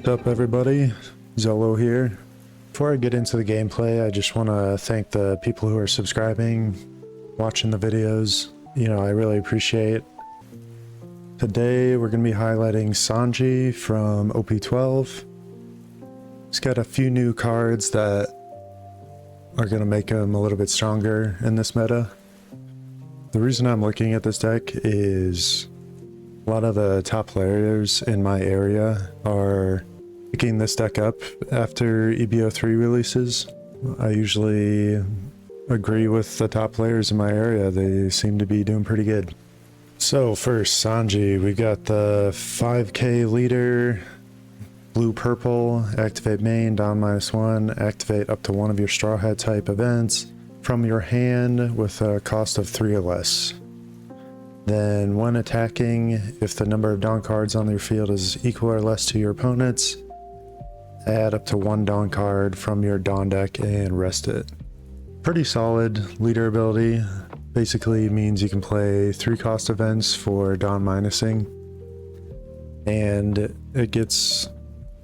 What's up everybody, Zolo here. Before I get into the gameplay, I just want to thank the people who are subscribing, watching the videos. I really appreciate. Today we're going to be highlighting Sanji from OP12. He's got a few new cards that are going to make him a little bit stronger in this meta. The reason I'm looking at this deck is a lot of the top players in my area are picking this deck up after EB03 releases. I usually agree with the top players in my area. They seem to be doing pretty good. So first, Sanji, we got the 5k leader, blue-purple, activate main, down -1, activate up to one of your Straw Hat type events from your hand with a cost of 3 or less. Then when attacking, if the number of Dawn cards on your field is equal or less to your opponent's, add up to 1 Dawn card from your Dawn deck and rest it. Pretty solid leader ability. Basically means you can play 3 cost events for Dawn minusing, and it gets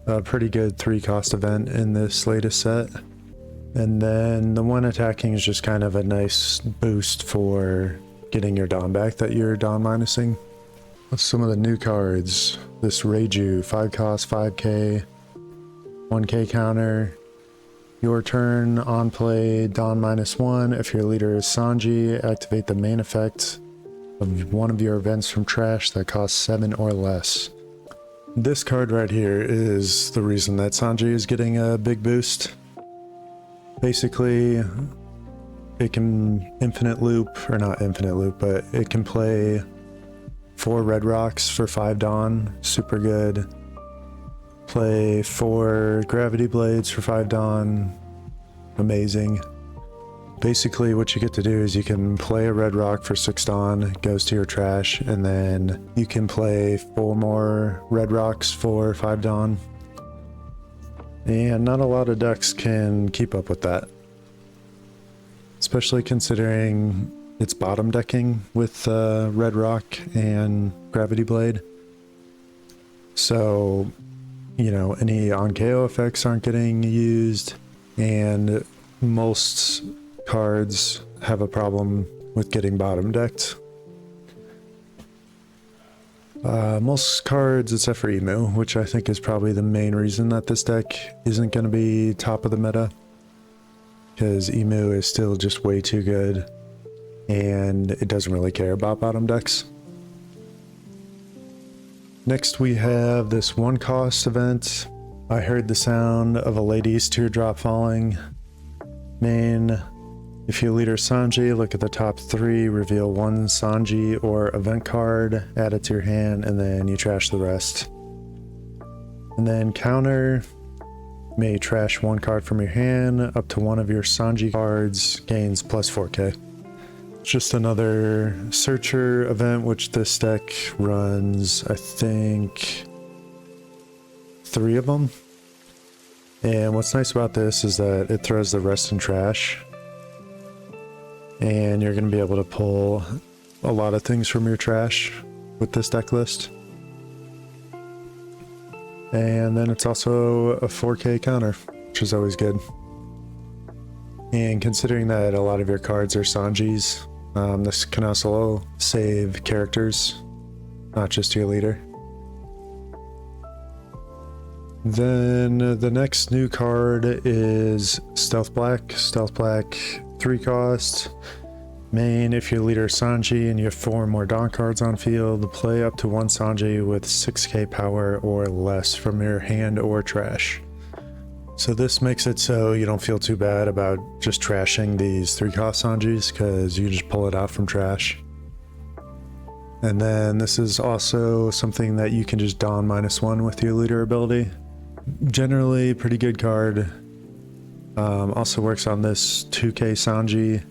a pretty good 3 cost event in this latest set. And then the one attacking is just kind of a nice boost for getting your Dawn back that you're Dawn minusing. Some of the new cards. This Reiju, 5 cost, 5k, 1k counter. Your turn, on play, Dawn -1. If your leader is Sanji, activate the main effect of one of your events from trash that costs 7 or less. This card right here is the reason that Sanji is getting a big boost. Basically, it can infinite loop, or not infinite loop, but it can play 4 red rocks for 5 Dawn, super good. Play 4 gravity blades for 5 Dawn, amazing. Basically what you get to do is you can play a red rock for 6 Dawn, it goes to your trash, and then you can play 4 more red rocks for 5 Dawn. And not a lot of decks can keep up with that. Especially considering it's bottom decking with red rock and gravity blade. So any on KO effects aren't getting used, and most cards have a problem with getting bottom decked. Most cards except for Emu, which I think is probably the main reason that this deck isn't going to be top of the meta, because Emu is still just way too good and it doesn't really care about bottom decks. Next we have this 1 cost event. I heard the sound of a lady's teardrop falling. Main, if your leader Sanji, look at the top 3, reveal 1 Sanji or event card, add it to your hand, and then you trash the rest. And then counter, may trash 1 card from your hand, up to one of your Sanji cards, gains plus 4k. Just another searcher event, which this deck runs, I think, 3 of them. And what's nice about this is that it throws the rest in trash, and you're going to be able to pull a lot of things from your trash with this deck list. And then it's also a 4k counter, which is always good. And considering that a lot of your cards are Sanjis, this can also save characters, not just your leader. Then the next new card is Stealth Black. Stealth Black, 3 cost. Main, if your leader is Sanji and you have 4 more Dawn cards on field, play up to 1 Sanji with 6k power or less from your hand or trash. So this makes it so you don't feel too bad about just trashing these 3 cost Sanjis, because you just pull it out from trash. And then this is also something that you can just Dawn -1 with your leader ability. Generally pretty good card. Also works on this 2k Sanji.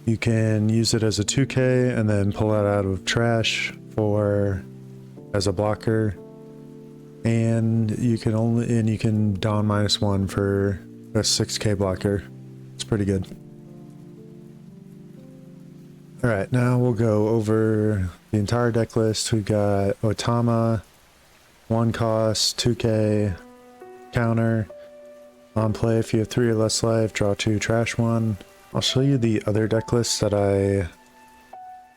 You can use it as a 2k and then pull it out of trash as a blocker. And you can Dawn -1 for a 6k blocker. It's pretty good. Alright, now we'll go over the entire deck list. We've got Otama, 1 cost, 2k, counter. On play, if you have 3 or less life, draw 2, trash 1. I'll show you the other deck list that I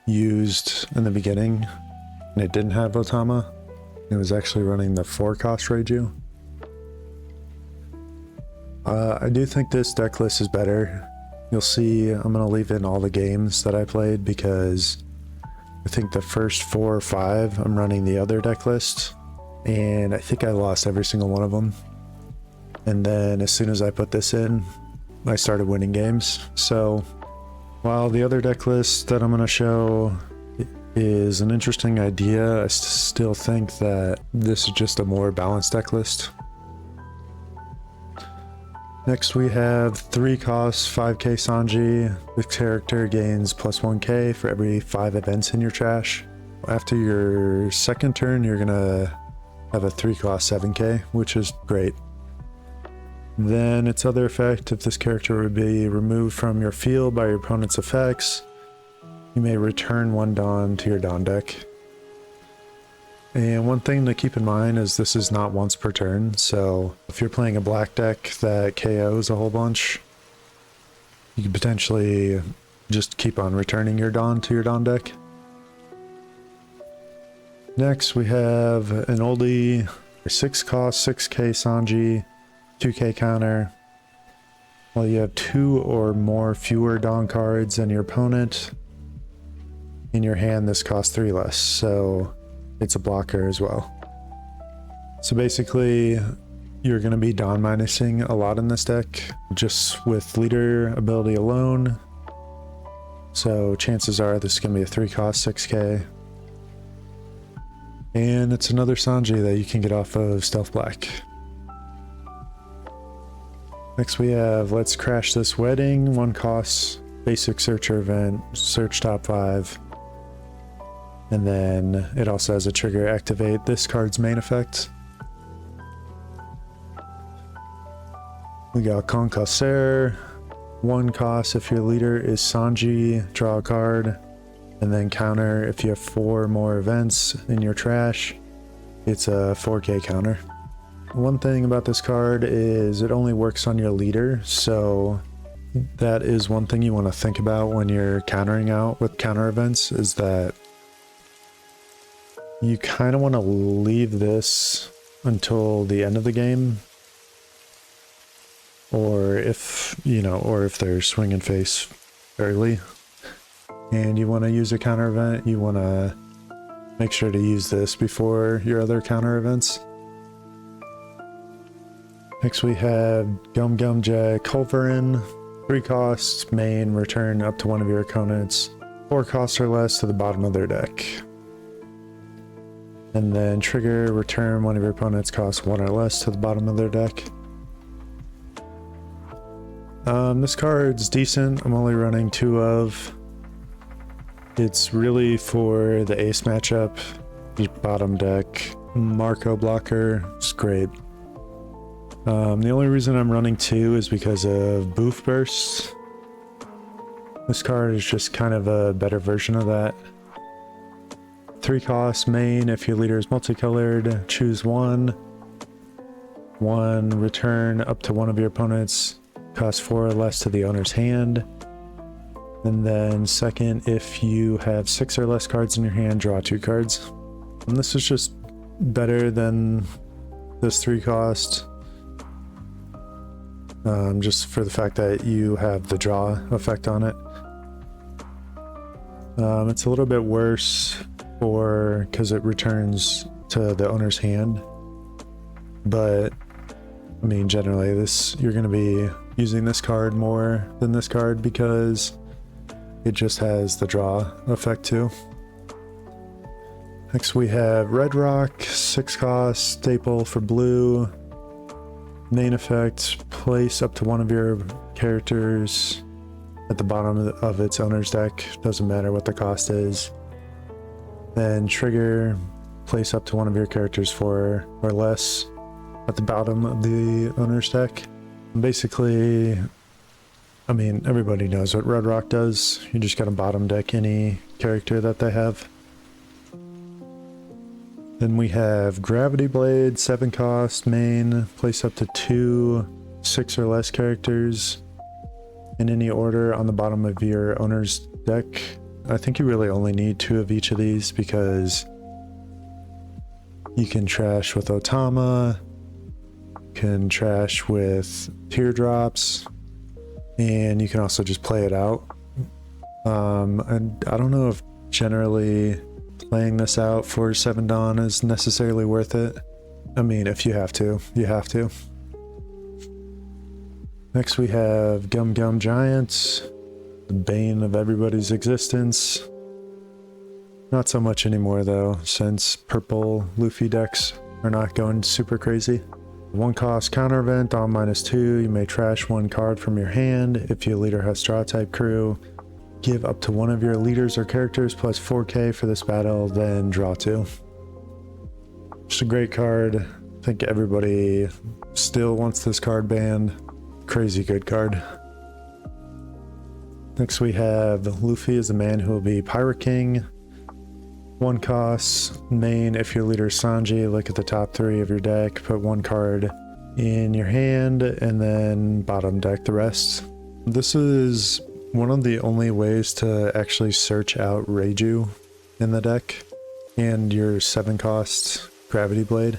used in the beginning, and it didn't have Otama. It was actually running the 4 cost Reiju. I do think this deck list is better. You'll see I'm going to leave in all the games that I played because I think the first 4 or 5 I'm running the other deck list, and I think I lost every single one of them. And then as soon as I put this in, I started winning games. So while the other deck list that I'm going to show is an interesting idea, I still think that this is just a more balanced deck list. Next we have 3 costs, 5k Sanji. This character gains plus 1k for every 5 events in your trash. After your second turn, you're gonna have a 3 cost 7k, which is great. Then its other effect, if this character would be removed from your field by your opponent's effects, you may return 1 Dawn to your Dawn deck. And one thing to keep in mind is this is not once per turn, so if you're playing a black deck that KOs a whole bunch, you could potentially just keep on returning your Dawn to your Dawn deck. Next we have an oldie, 6 cost, 6k Sanji, 2k counter. Well, you have 2 or more fewer Dawn cards than your opponent in your hand, this costs 3 less, so it's a blocker as well. So basically, you're going to be Dawn minusing a lot in this deck, just with leader ability alone. So chances are this is going to be a 3 cost 6k. And it's another Sanji that you can get off of Stealth Black. Next we have Let's Crash This Wedding, 1 cost, basic searcher event, search top 5. And then it also has a trigger, activate this card's main effect. We got Conqueror, 1 cost if your leader is Sanji, draw a card. And then counter, if you have 4 more events in your trash, it's a 4k counter. One thing about this card is it only works on your leader, so that is one thing you want to think about when you're countering out with counter events, is that you kind of want to leave this until the end of the game, or if they're swinging face early and you want to use a counter event, you want to make sure to use this before your other counter events. Next we have Gum Gum Jack Culverin, 3 costs, main, return up to one of your opponents, 4 costs or less to the bottom of their deck. And then trigger, return one of your opponent's costs 1 or less to the bottom of their deck. This card's decent. I'm only running 2 of. It's really for the ace matchup, the bottom deck. Marco blocker, it's great. The only reason I'm running 2 is because of Boof Bursts. This card is just kind of a better version of that. 3 costs, main, if your leader is multicolored, choose 1. 1, return up to one of your opponents, cost 4 or less to the owner's hand. And then second, if you have 6 or less cards in your hand, draw 2 cards. And this is just better than this 3 cost. Just for the fact that you have the draw effect on it. It's a little bit worse because it returns to the owner's hand, but I mean generally you're going to be using this card more than this card because it just has the draw effect too. Next we have Red Rock, 6 cost, staple for blue. Main effect, place up to one of your characters at the bottom of its owner's deck. Doesn't matter what the cost is. Then trigger, place up to one of your characters 4 or less at the bottom of the owner's deck. Basically, I mean, everybody knows what Red Rock does. You just gotta bottom deck any character that they have. Then we have Gravity Blade, 7 cost, main, place up to 2 6 or less characters in any order on the bottom of your owner's deck. I think you really only need 2 of each of these because you can trash with Otama, can trash with Teardrops, and you can also just play it out. And I don't know if generally playing this out for 7 Dawn is necessarily worth it. I mean, if you have to, you have to. Next we have Gum Gum Giants, the bane of everybody's existence. Not so much anymore though, since purple Luffy decks are not going super crazy. 1 cost counter event on -2, you may trash 1 card from your hand. If your leader has straw type crew, give up to 1 of your leaders or characters plus 4k for this battle, then draw 2. Just a great card. I think everybody still wants this card banned. Crazy good card. Next we have Luffy is the man who will be Pirate King. 1 cost, main, if your leader is Sanji, look at the top 3 of your deck, put 1 card in your hand, and then bottom deck the rest. This is one of the only ways to actually search out Reiju in the deck, and your 7 cost Gravity Blade.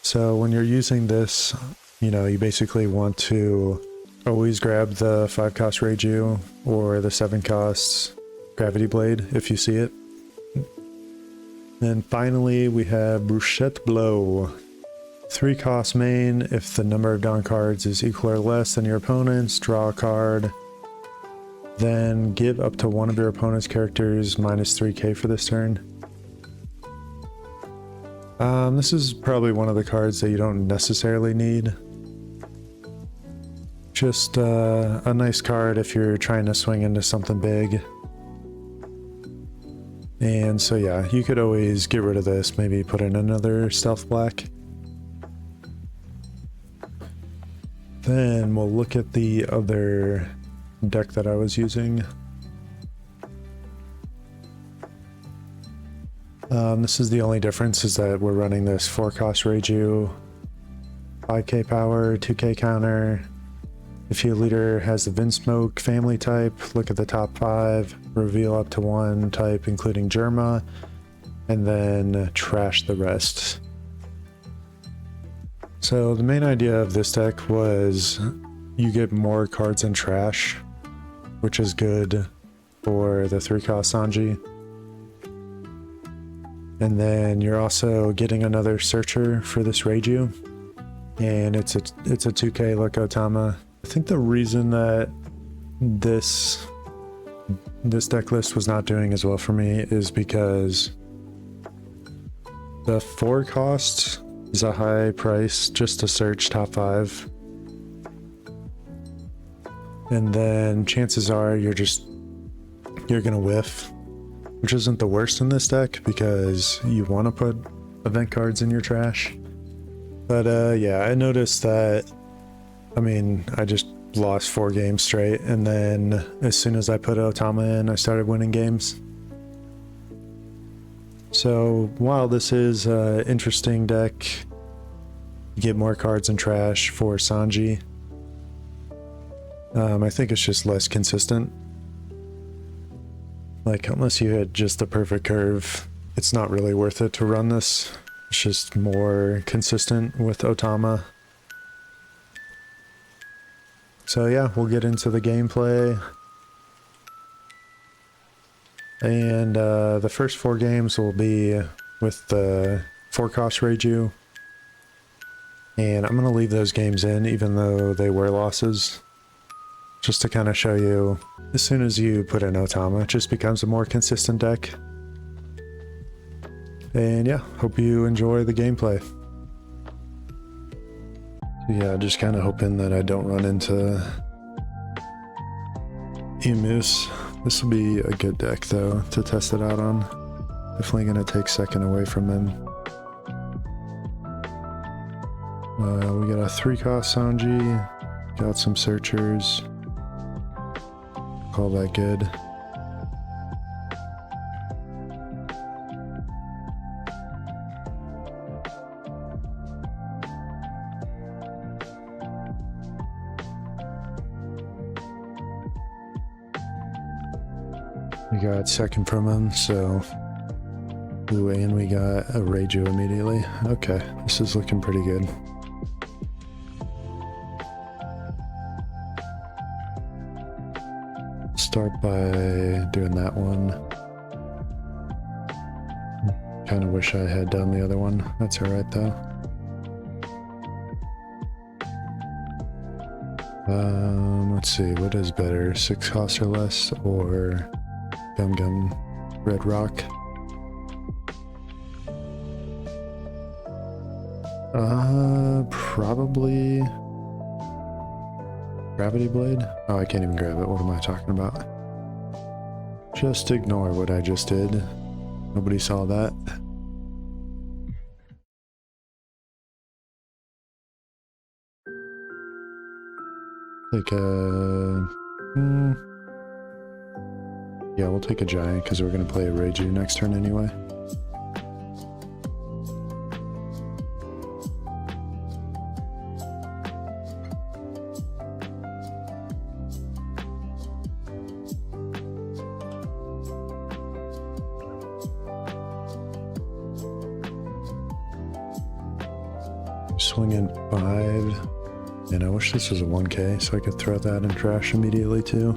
So when you're using this, you know, you basically want to always grab the 5 cost Reiju or the 7 cost Gravity Blade if you see it. And finally we have Bruchette Blow. 3 cost main, if the number of Dawn cards is equal or less than your opponent's, draw a card. Then give up to 1 of your opponent's characters -3k for this turn. This is probably one of the cards that you don't necessarily need. Just a nice card if you're trying to swing into something big. And so yeah, you could always get rid of this, maybe put in another Stealth Black. Then we'll look at the other deck that I was using. This is the only difference, is that we're running this 4 cost Reiju, 5k power, 2k counter. If your leader has the Vinsmoke family type, look at the top 5, reveal up to 1 type including Germa, and then trash the rest. So the main idea of this deck was you get more cards in trash, which is good for the 3 cost Sanji. And then you're also getting another searcher for this Reiju, and it's a 2k look Otama. I think the reason that this deck list was not doing as well for me is because the 4 cost is a high price just to search top 5. And then chances are you're gonna whiff, which isn't the worst in this deck because you want to put event cards in your trash. But yeah, I noticed that, I mean, I just lost 4 games straight, and then as soon as I put Otama in, I started winning games. So while this is an interesting deck, you get more cards in trash for Sanji. I think it's just less consistent. Like, unless you had just the perfect curve, it's not really worth it to run this. It's just more consistent with Otama. So yeah, we'll get into the gameplay. And the first 4 games will be with the 4 cost Reiju. And I'm going to leave those games in even though they were losses. Just to kind of show you, as soon as you put in Otama, it just becomes a more consistent deck. And yeah, hope you enjoy the gameplay. Yeah, just kind of hoping that I don't run into Emus. This will be a good deck though to test it out on. Definitely gonna take second away from him. We got a 3 cost Sanji, got some searchers. Call that good. We got second from him, so... Ooh, and we got a Reiju immediately. Okay, this is looking pretty good. Start by doing that one. Kind of wish I had done the other one. That's alright though. Let's see, what is better? 6 cost or less, or Gum Gum Red Rock? Probably Gravity Blade? Oh, I can't even grab it. What am I talking about? Just ignore what I just did. Nobody saw that. Take a... Yeah, we'll take a giant because we're going to play a Reiju next turn anyway. Swinging 5. And I wish this was a 1k so I could throw that in trash immediately too.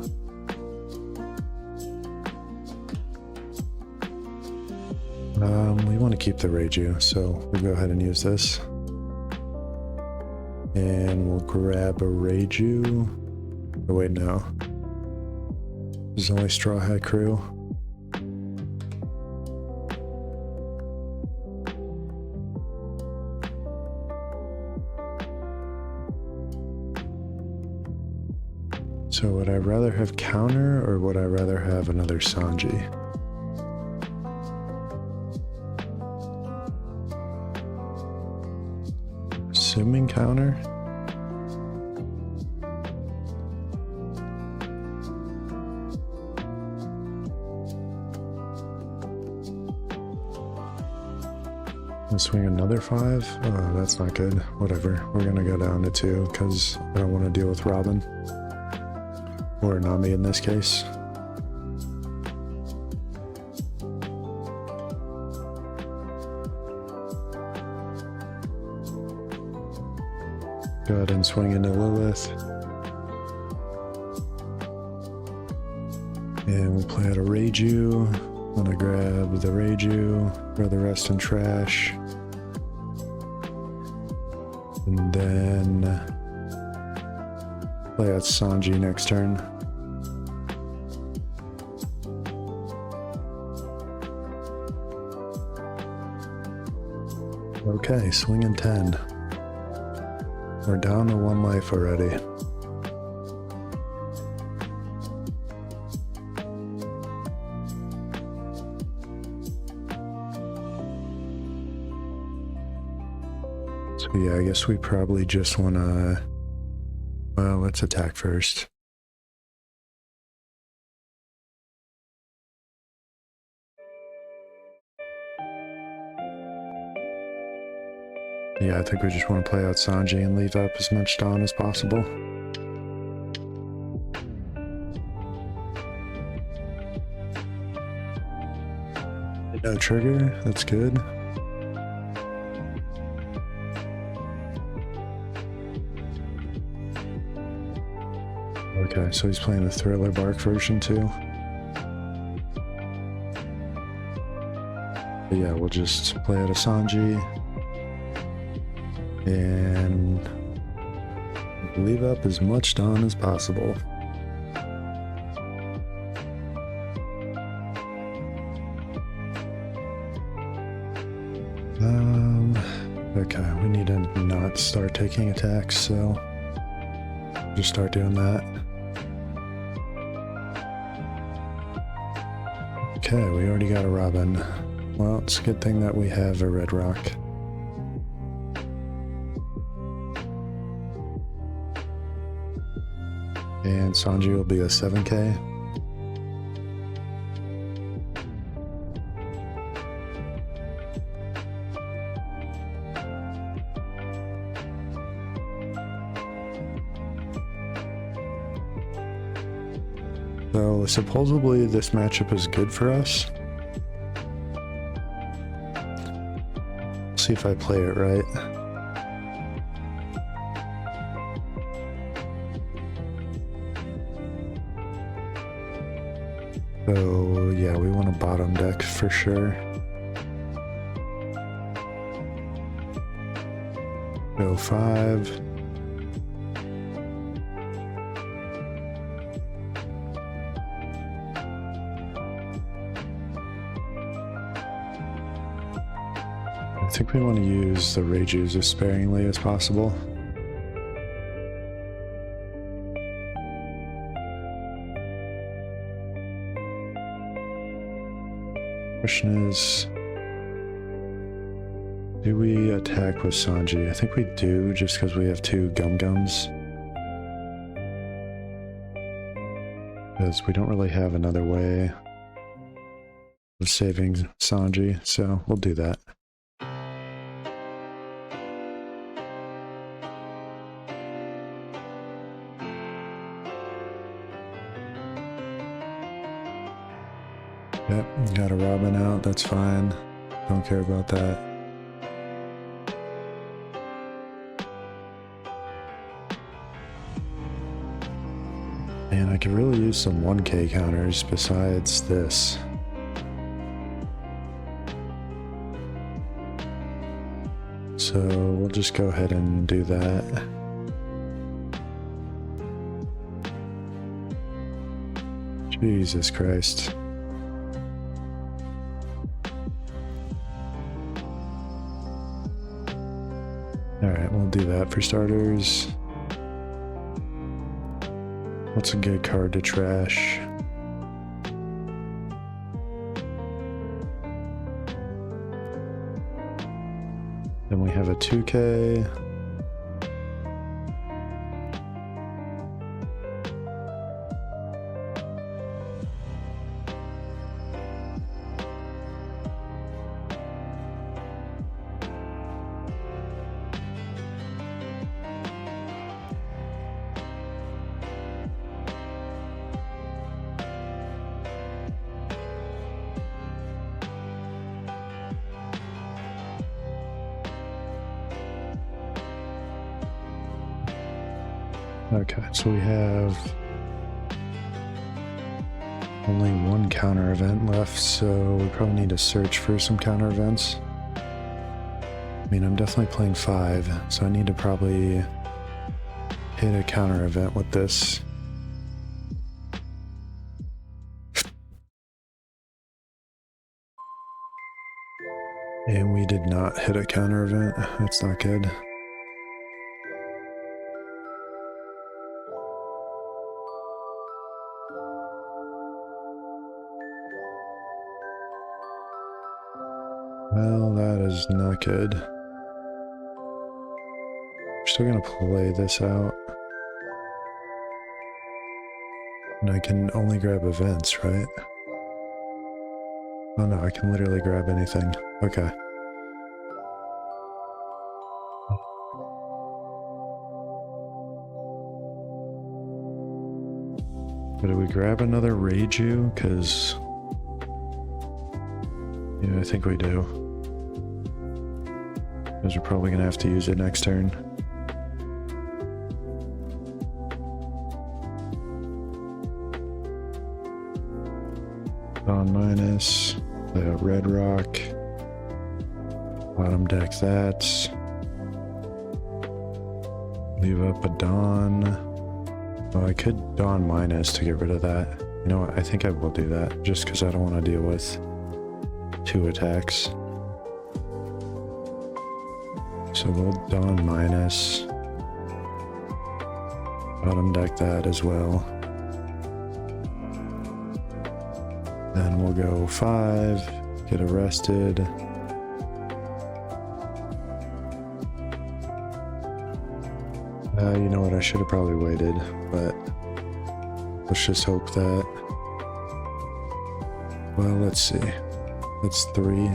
We want to keep the Reiju, so we'll go ahead and use this. And we'll grab a Reiju. Oh wait, no. There's only Straw Hat Crew. So would I rather have counter, or would I rather have another Sanji? Assuming counter? Let's swing another 5? Oh, that's not good. Whatever. We're gonna go down to 2 because I don't want to deal with Robin. Or Nami in this case. Go ahead and swing into Lilith. And we'll play out a Reiju. I'm gonna grab the Reiju, throw the rest in trash. And then play out Sanji next turn. Okay, swinging 10. We're down to 1 life already. So yeah, I guess we probably just want to... Well, let's attack first. Yeah, I think we just want to play out Sanji and leave up as much Dawn as possible. No trigger, that's good. Okay, so he's playing the Thriller Bark version too. But yeah, we'll just play out a Sanji. And leave up as much Dawn as possible. Okay, we need to not start taking attacks, so just start doing that. Okay, we already got a Robin. Well, it's a good thing that we have a Red Rock. And Sanji will be a 7k. So supposedly this matchup is good for us. See if I play it right. So yeah, we want a bottom deck for sure. Go 5. I think we want to use the Reijus as sparingly as possible. Question is, do we attack with Sanji? I think we do, just because we have 2 Gum-Gums. Because we don't really have another way of saving Sanji, so we'll do that. Yep, got a Robin out, that's fine. Don't care about that. And I could really use some 1K counters besides this. So we'll just go ahead and do that. Jesus Christ. Alright, we'll do that for starters. What's a good card to trash? Then we have a 2K. Okay, so we have only 1 counter event left, so we probably need to search for some counter events. I mean, I'm definitely playing 5, so I need to probably hit a counter event with this. And we did not hit a counter event. That's not good. Well, that is not good. We're still gonna play this out. And I can only grab events, right? Oh no, I can literally grab anything. Okay. But do we grab another Reiju? Because... yeah, I think we do. Because we're probably gonna have to use it next turn. Dawn minus, the Red Rock. Bottom deck that. Leave up a Dawn. Well, I could Dawn minus to get rid of that. You know what, I think I will do that, just because I don't want to deal with 2 attacks. So we'll Dawn minus. Bottom deck that as well. Then we'll go 5, get arrested. You know what, I should have probably waited, but let's just hope that... well, let's see. That's 3.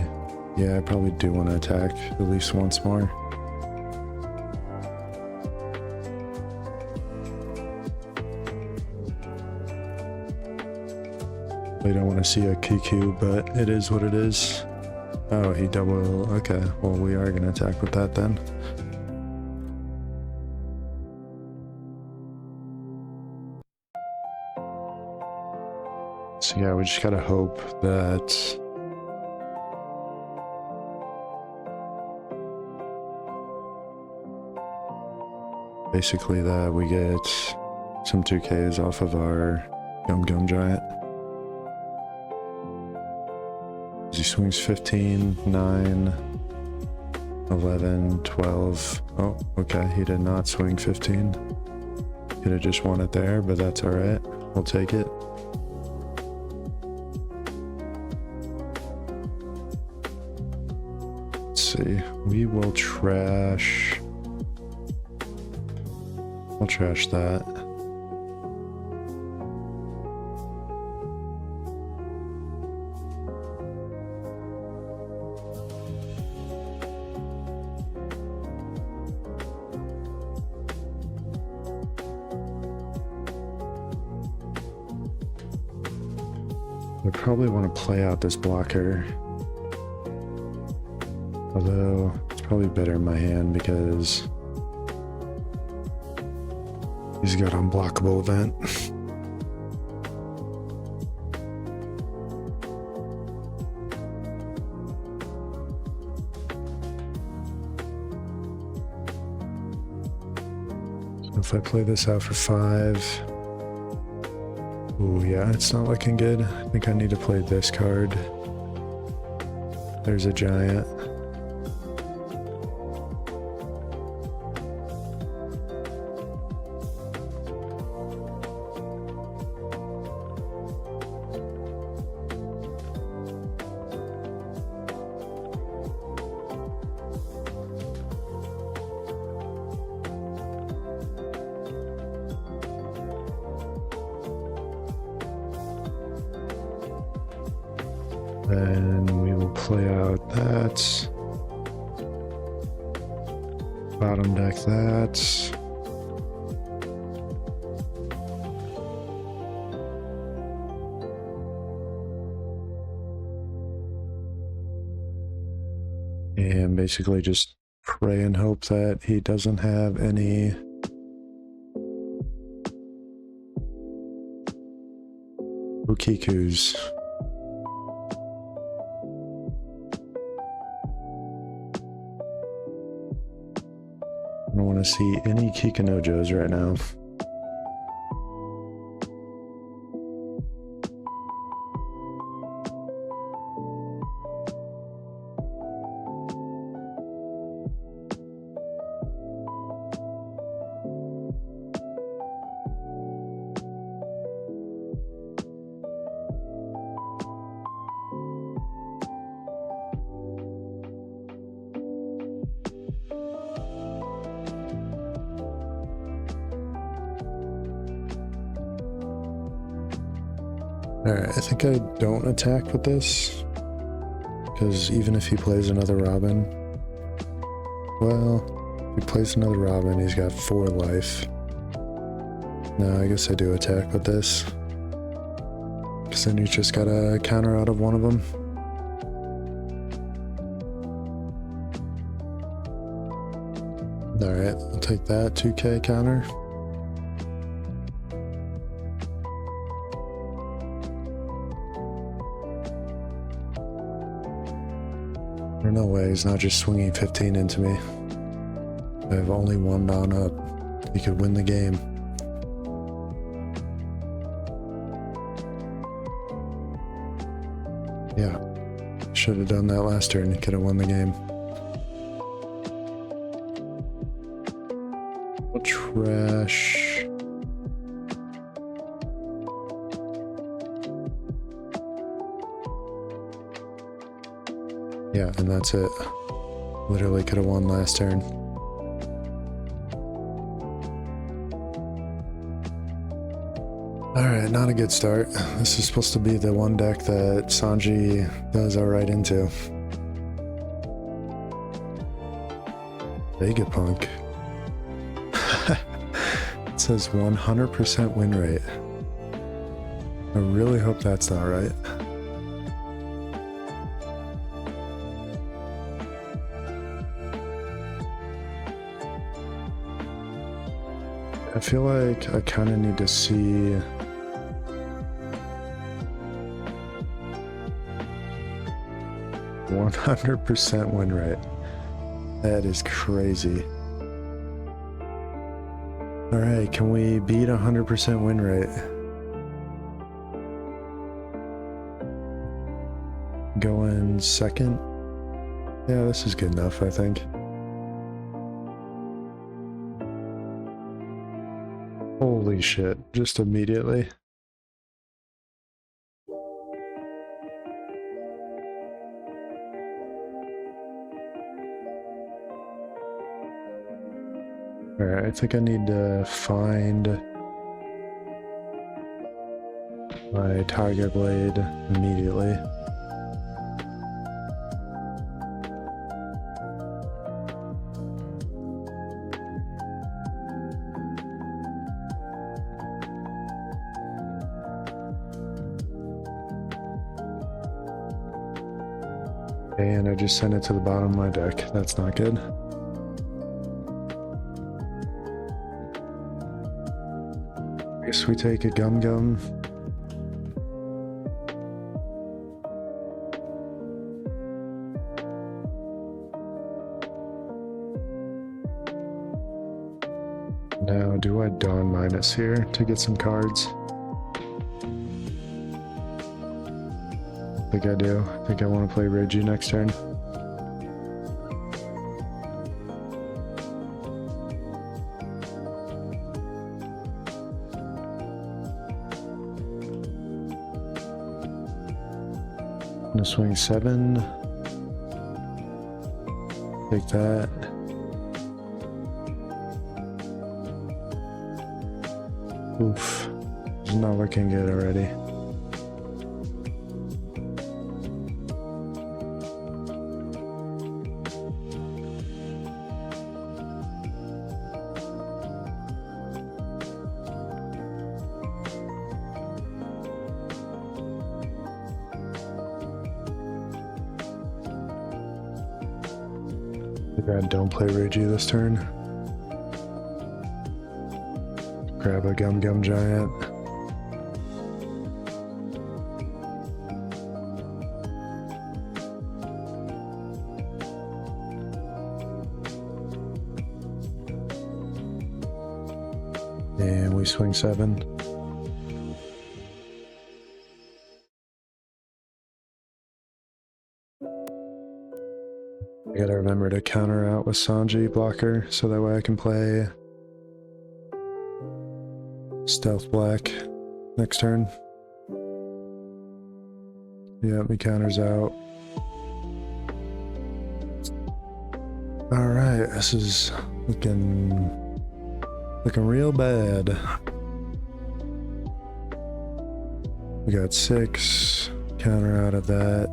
Yeah, I probably do want to attack at least once more. They don't want to see a Kiku, but it is what it is. Oh, he double... Okay, well, we are going to attack with that then. So yeah, we just gotta hope that... basically that we get some 2Ks off of our Gum Gum Giant. He swings 15, 9, 11, 12. Oh, okay, he did not swing 15. Could have just won it there, but that's alright. We'll take it. Let's see. We will trash... I'll trash that. I probably want to play out this blocker. Although, it's probably better in my hand because he's got unblockable event. So if I play this out for 5... Ooh, yeah, it's not looking good. I think I need to play this card. There's a giant. Then we will play out that. Bottom deck that. And basically just pray and hope that he doesn't have any Ukikus. I don't want to see any Kikanojos right now. Alright, I think I don't attack with this, because even if he plays another Robin, well, if he plays another Robin, he's got 4 life. No, I guess I do attack with this, because then you just gotta counter out of one of them. Alright, I'll take that 2k counter. No way, he's not just swinging 15 into me. I have only 1 down up. He could win the game. Yeah, should have done that last turn. He could have won the game. We'll trash. Yeah, and that's it. Literally could have won last turn. Alright, not a good start. This is supposed to be the one deck that Sanji does alright into. Vegapunk. It says 100% win rate. I really hope that's not right. I feel like I kind of need to see 100% win rate. That is crazy. Alright, can we beat 100% win rate? Going second? Yeah, this is good enough, I think. Holy shit, just immediately. Alright, I think I need to find my Tiger Blade immediately. And I just sent it to the bottom of my deck. That's not good. Guess we take a Gum Gum. Now, do I Dawn Minus here to get some cards? I think I do. I think I want to play Reiju next turn. I'm gonna swing 7. Take that. Oof. It's not looking good already. Don't play Reiju this turn. Grab a Gum Gum Giant. And we swing 7. I gotta remember to counter out with Sanji blocker so that way I can play Stealth Black next turn. Yep, he counters out. Alright, this is looking real bad. We got 6, counter out of that.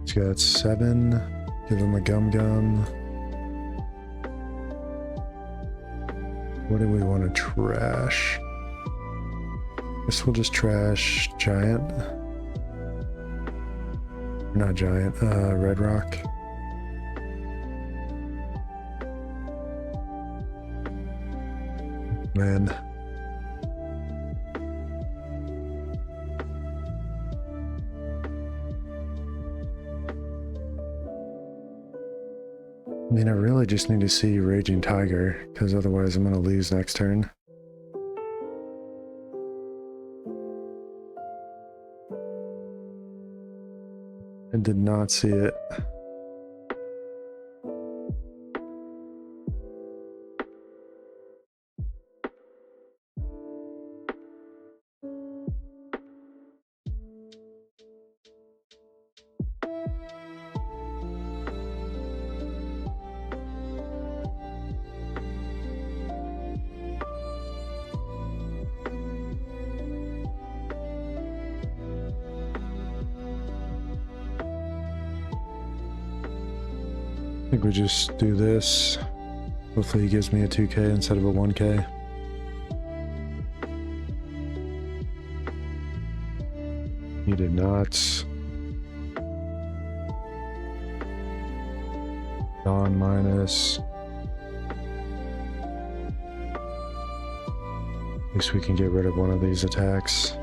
He's got 7, give him a Gum Gum. What do we want to trash? Guess we'll just trash Giant. Not Giant, Red Rock. Man. I mean, I really just need to see Raging Tiger, because otherwise I'm going to lose next turn. I did not see it. I think we just do this. Hopefully he gives me a 2k instead of a 1k. He did not. Dawn minus. At least we can get rid of one of these attacks.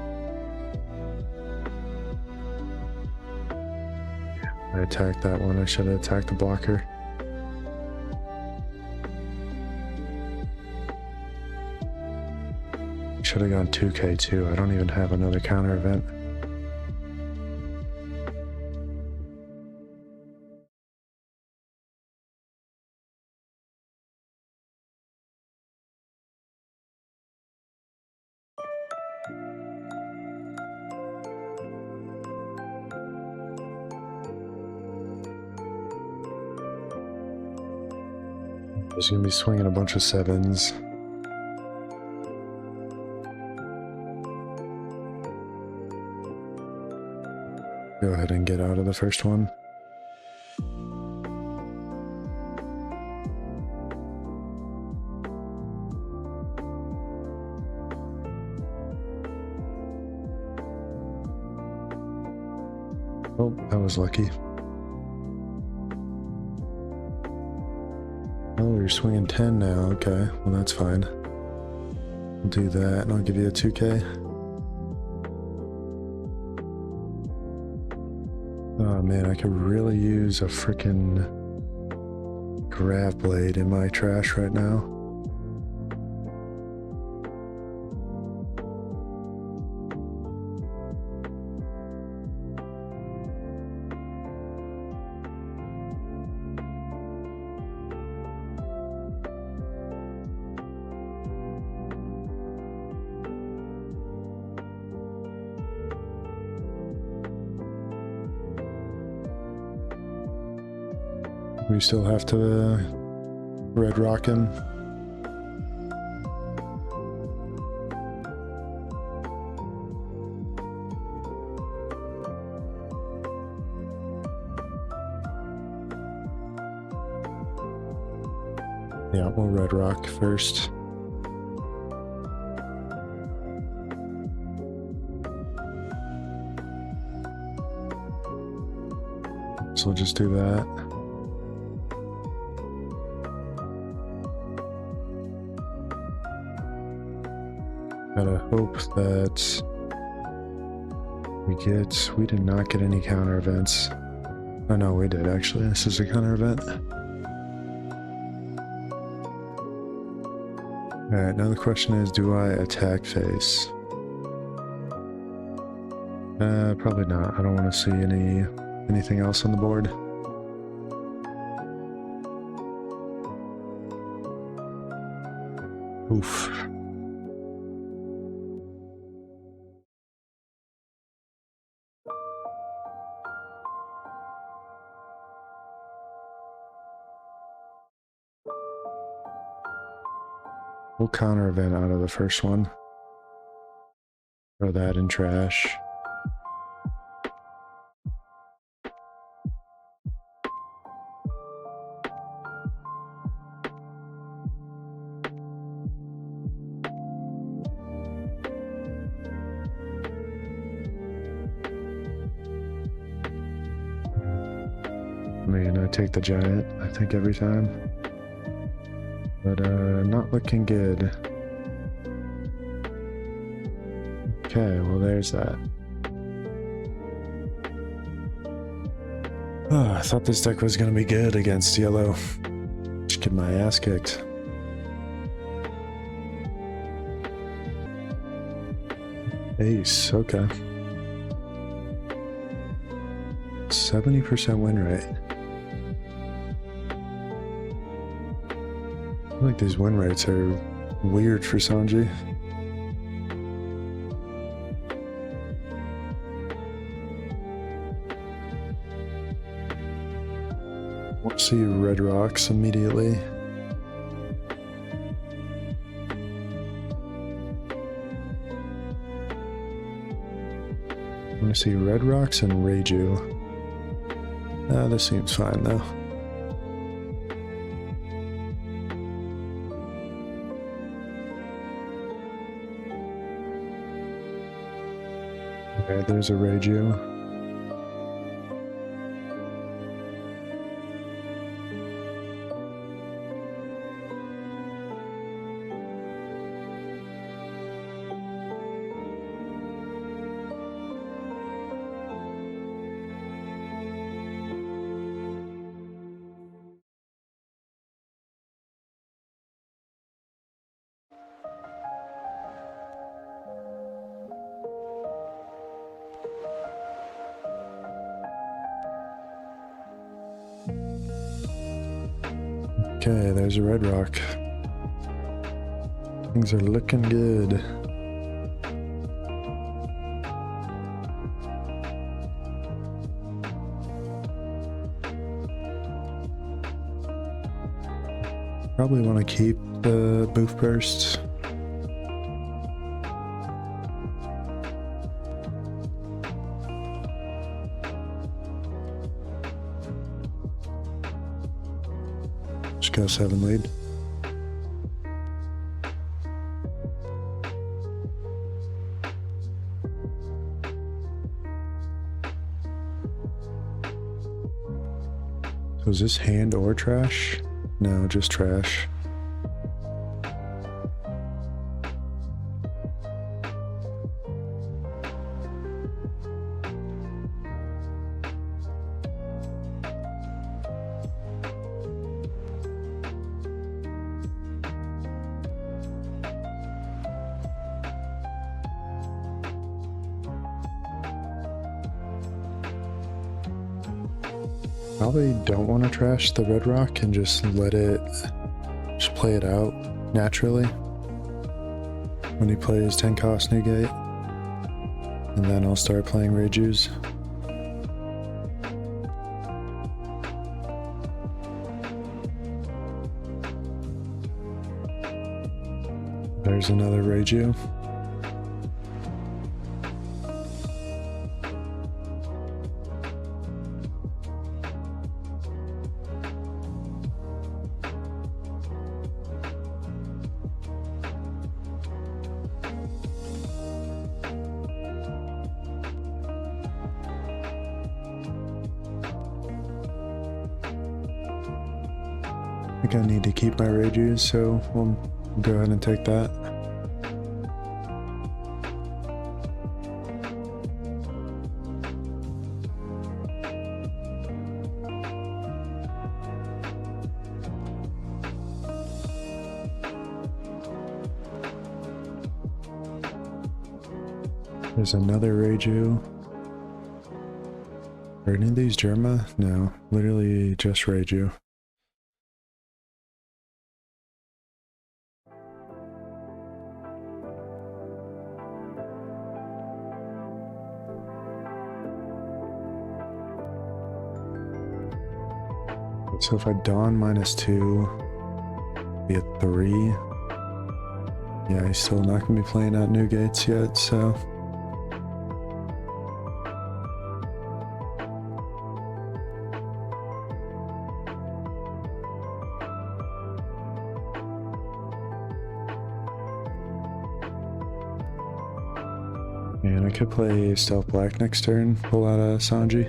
I attacked that one. I should have attacked the blocker. Should have gone 2k too. I don't even have another counter event. He's gonna be swinging a bunch of 7s. Go ahead and get out of the first one. Oh, that was lucky. Oh, you're swinging 10 now. Okay, well that's fine. I'll do that and I'll give you a 2k. Oh man, I could really use a freaking grav blade in my trash right now. We still have to red rock him. Yeah, we'll red rock first. So we'll just do that. Gotta hope that we did not get any counter events. Oh no, we did actually. This is a counter event. Alright, now the question is, do I attack face? Probably not. I don't want to see anything else on the board. Oof. We'll counter event out of the first one. Throw that in trash. I mean, I take the giant, I think, every time. But, not looking good. Okay, well there's that. Oh, I thought this deck was gonna be good against yellow. Just get my ass kicked. Ace, okay. 70% win rate. I feel like these win rates are weird for Sanji. We'll see red rocks immediately. I want to see red rocks and Reiju. This seems fine though. Okay, there's a Reiju. Okay, there's a red rock. Things are looking good. Probably want to keep the boof burst. Just go 7 lead. So is this hand or trash? No, just trash. Probably don't want to trash the red rock and just let it, just play it out naturally when he plays 10 cost new gate, and then I'll start playing Reijus. There's another Reiju. I think I need to keep my Reijus, so we'll go ahead and take that. There's another Reiju. Are any of these Germa? No, literally just Reiju. So if I don -2, be a 3. Yeah, he's still not going to be playing out new gates yet, so. And I could play Stealth Black next turn, pull out a Sanji.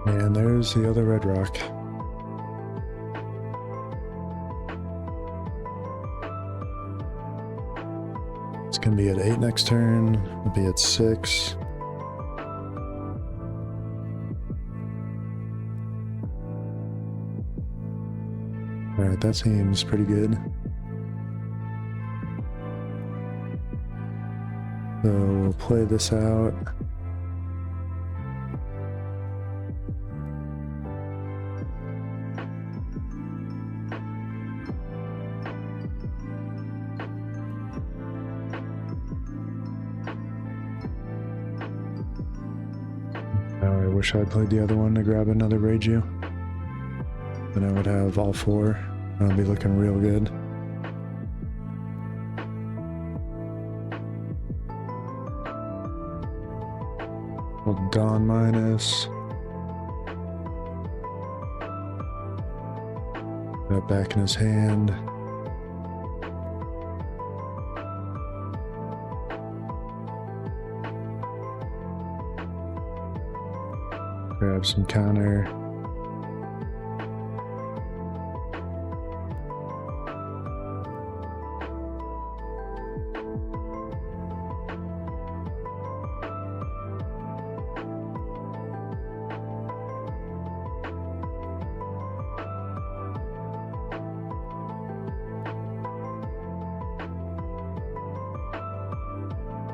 And there's the other red rock. It's gonna be at 8 next turn, it'll be at 6. Alright, that seems pretty good. So we'll play this out. wish I played the other one to grab another Reiju. Then I would have all 4. I'll be looking real good. Well, Dawn minus. Got back in his hand. Grab some counter.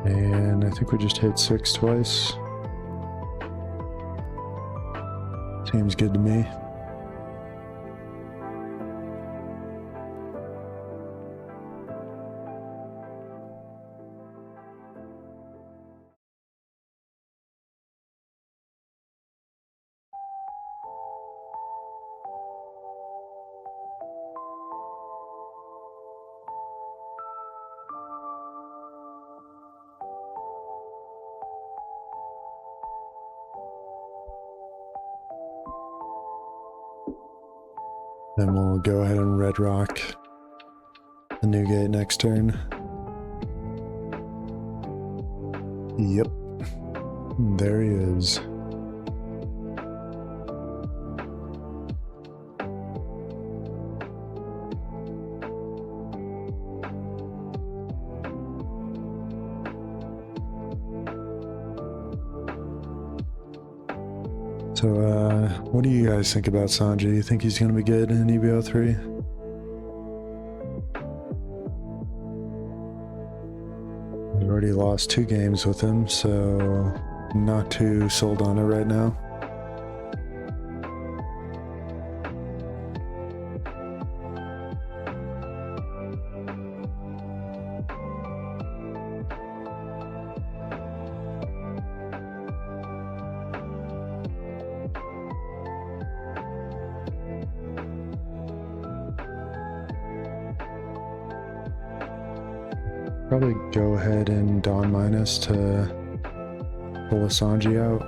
And I think we just hit 6 twice. Seems good to me. Then we'll go ahead and red rock the new gate next turn. Yep. There he is. So, what do you guys think about Sanji? You think he's going to be good in EB03? We've already lost 2 games with him, so not too sold on it right now. Probably go ahead and Dawn minus to pull a Sanji out.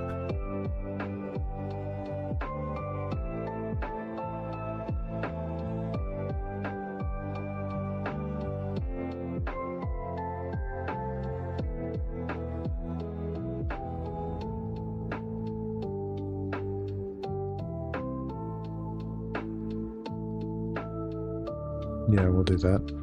Yeah, we'll do that.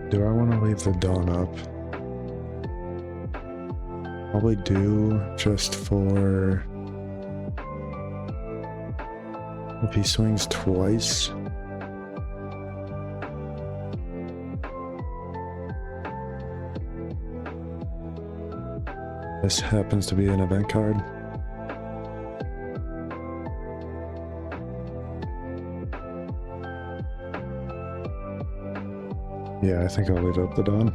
Do I want to leave the Dawn up? Probably do, just for if he swings twice. This happens to be an event card. Yeah, I think I'll leave up the Dawn.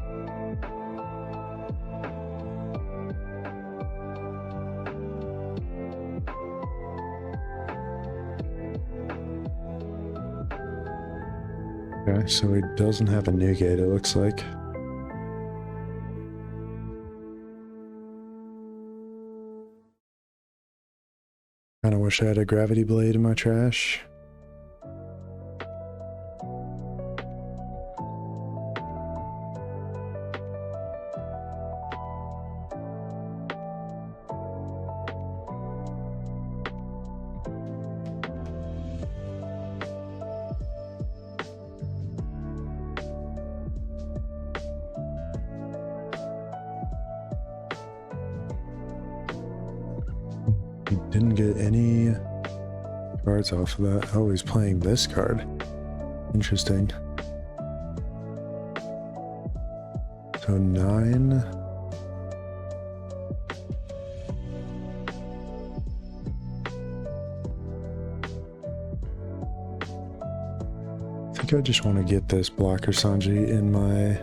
Okay, so he doesn't have a new gate, it looks like. Kinda wish I had a gravity blade in my trash. He didn't get any cards off of that. Oh, he's playing this card. Interesting. So 9. think I just want to get this blocker Sanji in my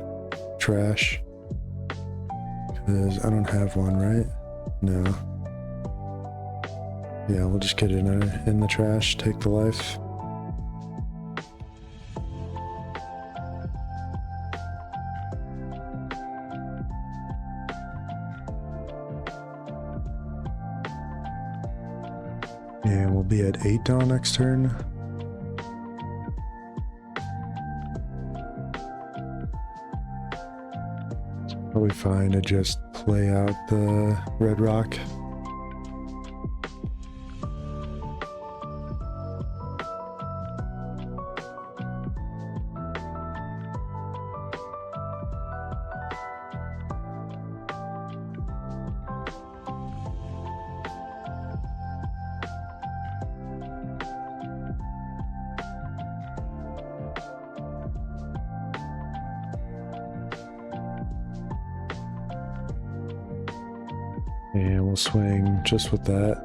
trash. Because I don't have one, right? No. Yeah, we'll just get it in the trash, take the life. And we'll be at 8 Dawn next turn. It's probably fine to just play out the red rock. And we'll swing just with that.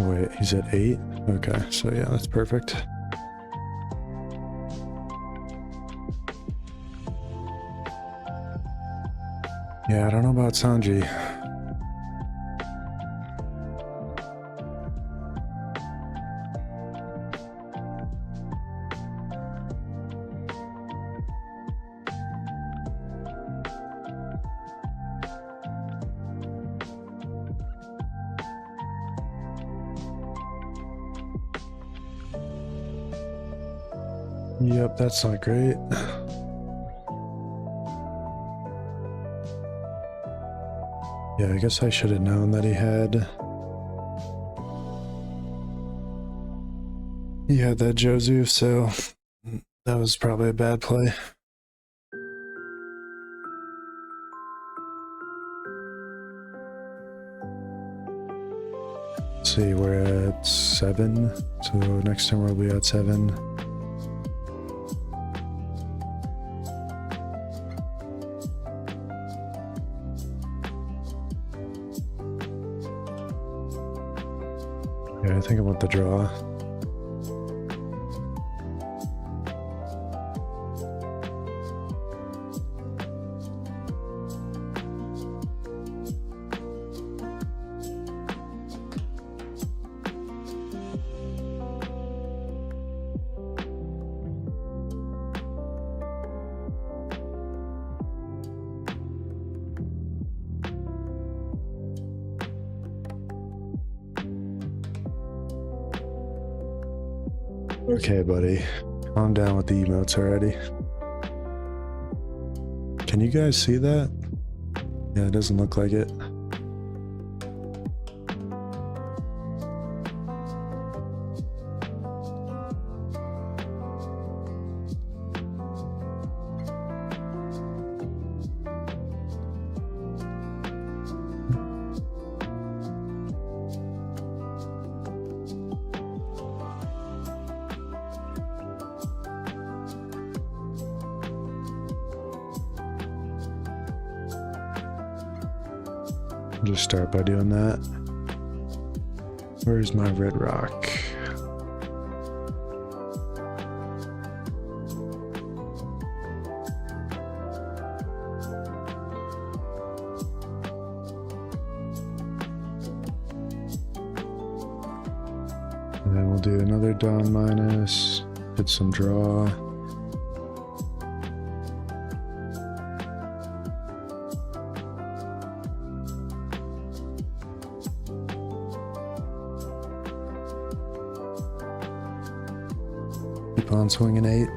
Wait, he's at 8? Okay, so yeah, that's perfect. Yeah, I don't know about Sanji. Yep, that's not great. Yeah, I guess I should have known that he had that Jozu, so that was probably a bad play. Let's see, we're at 7, so next time we'll be at 7. Yeah, I think I want the draw. Okay, buddy. Calm down with the emotes already. Can you guys see that? Yeah, it doesn't look like it. Just start by doing that. Where's my red rock? And then we'll do another Dawn minus, get some draw. Keep on swinging 8.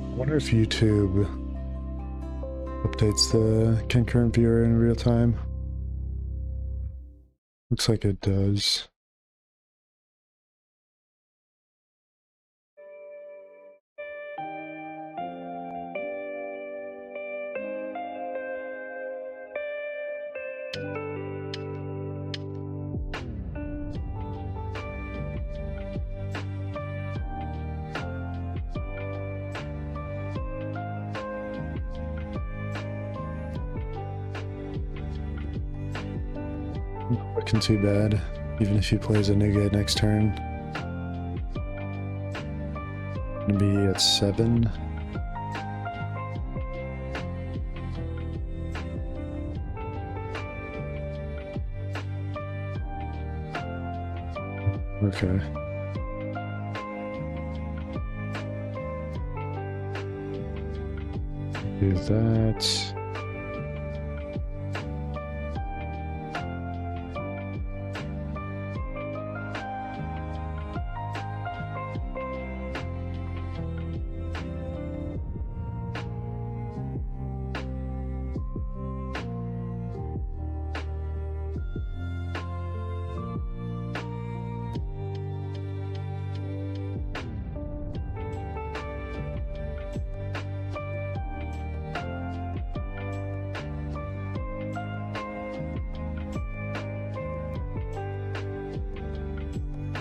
I wonder if YouTube updates the concurrent viewer in real time. Looks like it does. Not looking too bad, even if he plays a new guy next turn. Gonna be at 7. Okay. Do that.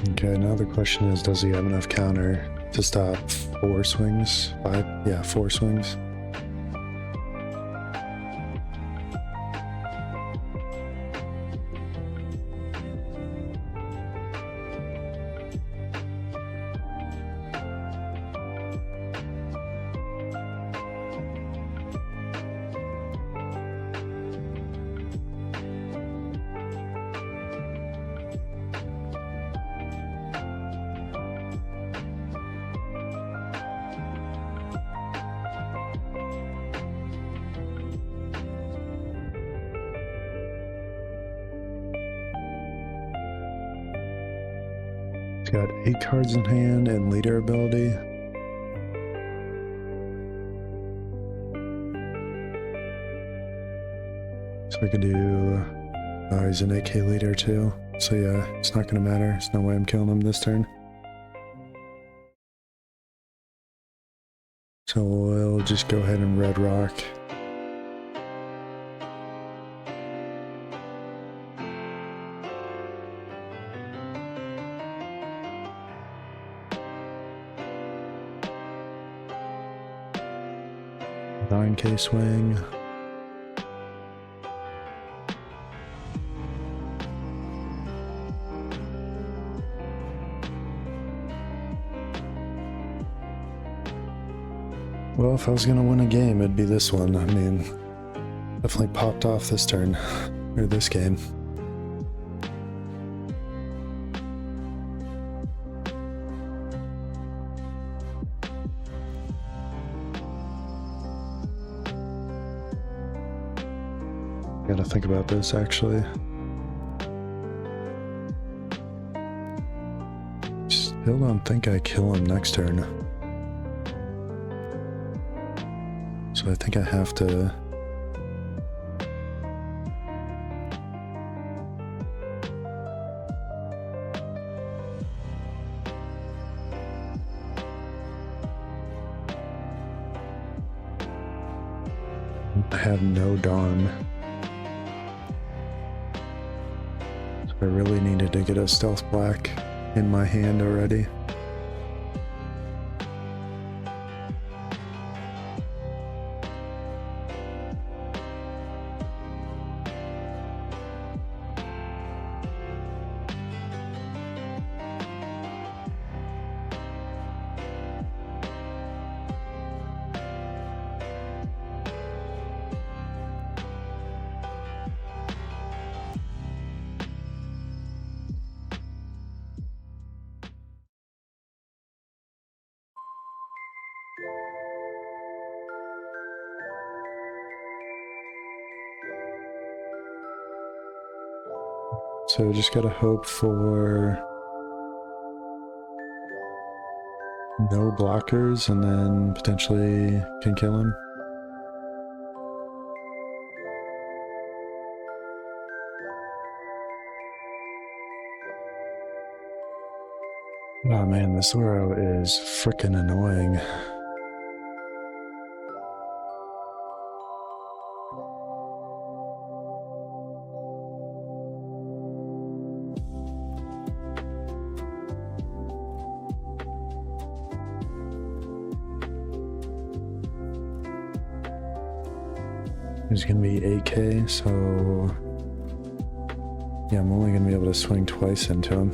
Okay, now the question is, does he have enough counter to stop 4 swings? 5? Yeah, 4 swings. Got 8 cards in hand and leader ability. So we could do... Oh, he's an 8k leader too. So yeah, it's not gonna matter. There's no way I'm killing him this turn. So we'll just go ahead and red rock. $9k swing. Well, if I was gonna win a game, it'd be this one. I mean, definitely popped off this turn, or this game. Gotta think about this, actually. Still don't think I kill him next turn. So I think I have to... I have no Dawn. So I really needed to get a Stealth Black in my hand already. So just gotta hope for no blockers and then potentially can kill him. Oh man, this Zoro is freaking annoying. It's gonna be 8k, so Yeah, I'm only gonna be able to swing twice into him.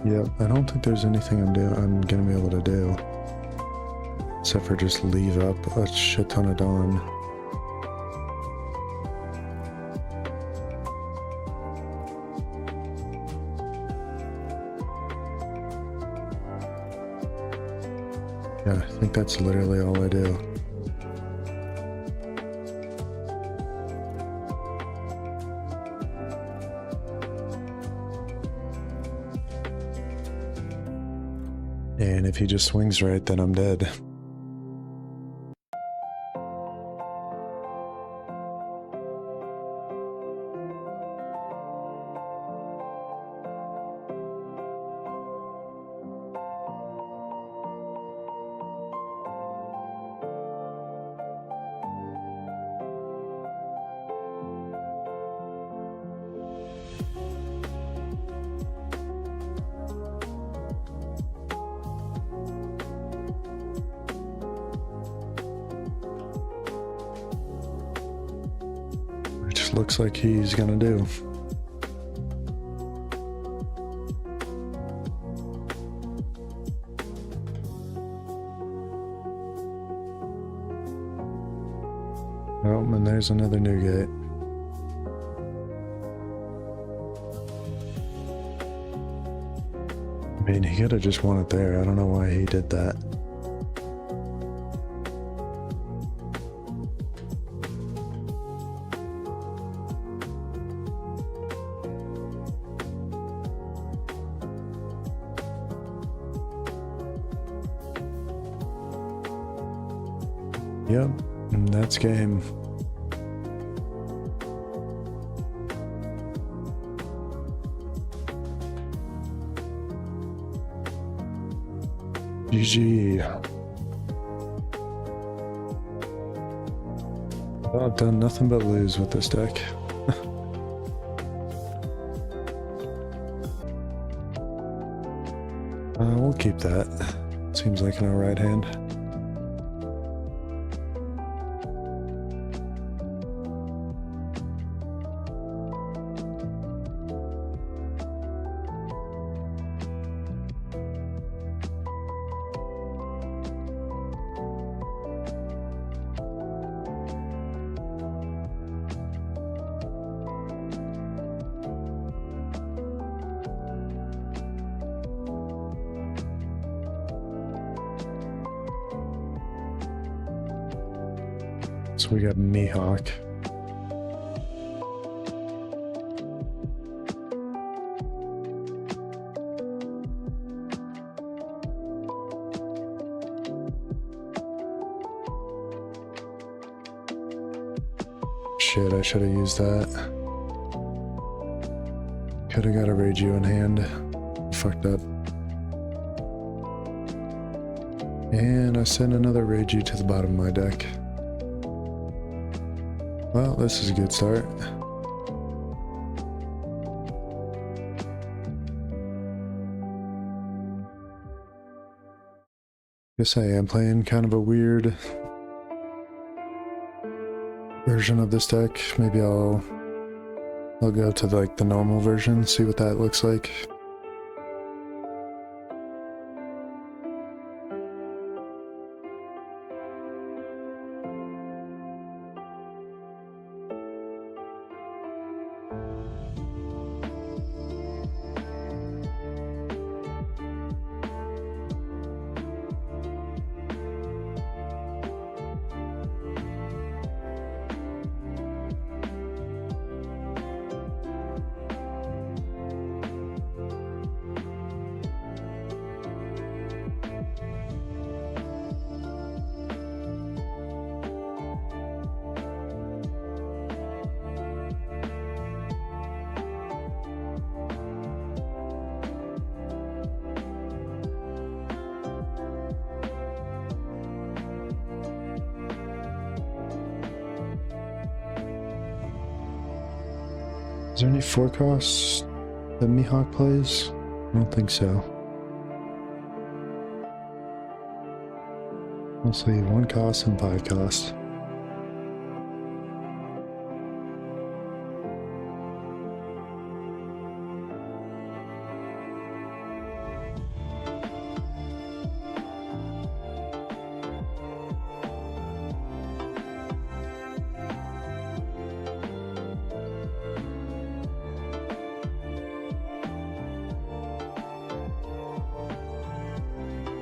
Yep, I don't think there's anything I'm gonna be able to do. Except for just leave up a shit ton of Dawn. Yeah, I think that's literally all I do. And if he just swings right, then I'm dead. Which looks like he's gonna do. Oh, and there's another new gate. I mean, he could have just won it there. I don't know why he did that. Yep, and that's game. GG. Well, I've done nothing but lose with this deck. We'll keep that. Seems like an alright hand. So we got Mihawk. Shit, I should have used that. Could have got a Reiju in hand. Fucked up. And I sent another Reiju to the bottom of my deck. Well, this is a good start. Guess I am playing kind of a weird version of this deck. Maybe I'll go to like the normal version, see what that looks like. Is there any 4 costs that Mihawk plays? I don't think so. Mostly 1 cost and 5 cost.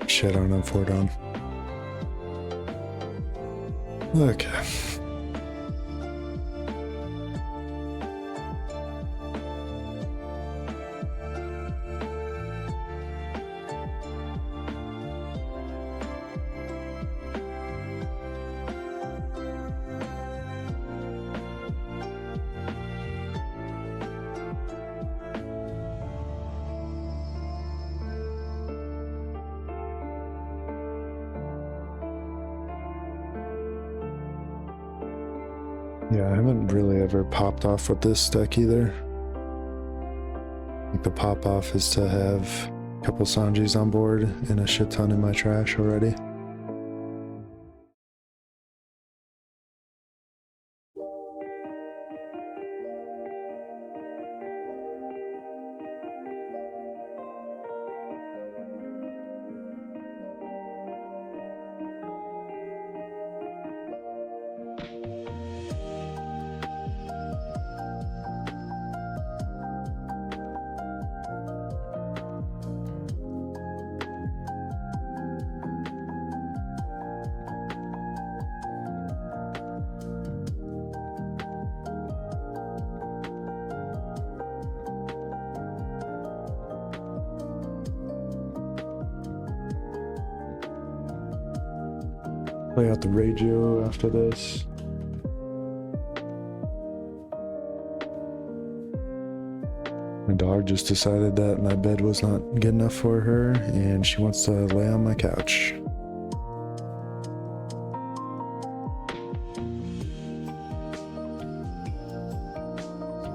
Shit, I don't have 4 down. Okay. Yeah, I haven't really ever popped off with this deck either. I think the pop off is to have a couple Sanjis on board and a shit ton in my trash already. Play out the Reiju after this. My dog just decided that my bed was not good enough for her and she wants to lay on my couch.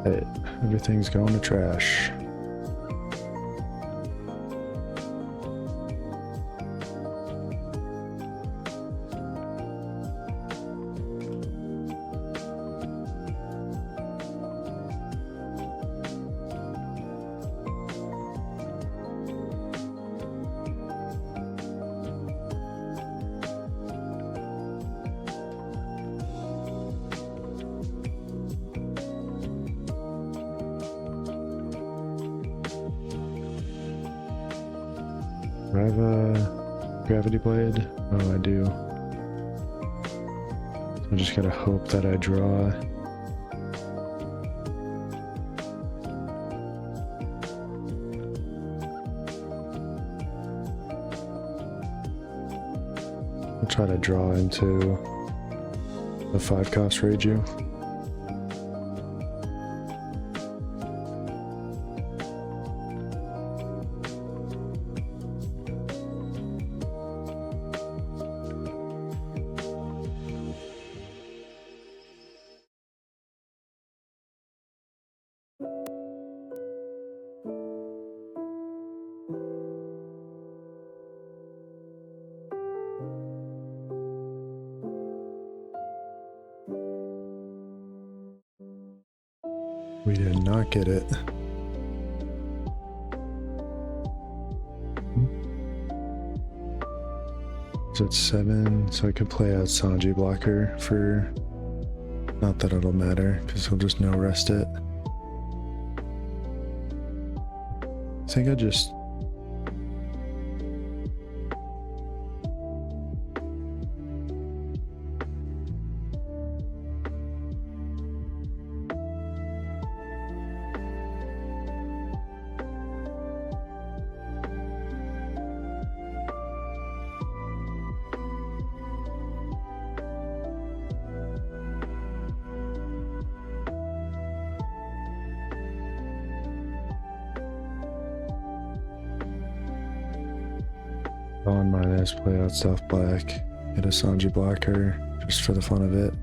Hey, everything's going to trash. Do I have a gravity blade? Oh, I do. I just gotta hope that I draw. I'll try to draw into the 5-cost Reiju. We did not get it. So it's 7, so I could play out Sanji blocker for... Not that it'll matter, because he'll just no-rest it. I think I just... On mine as play out South Black, get a Sanji blocker just for the fun of it.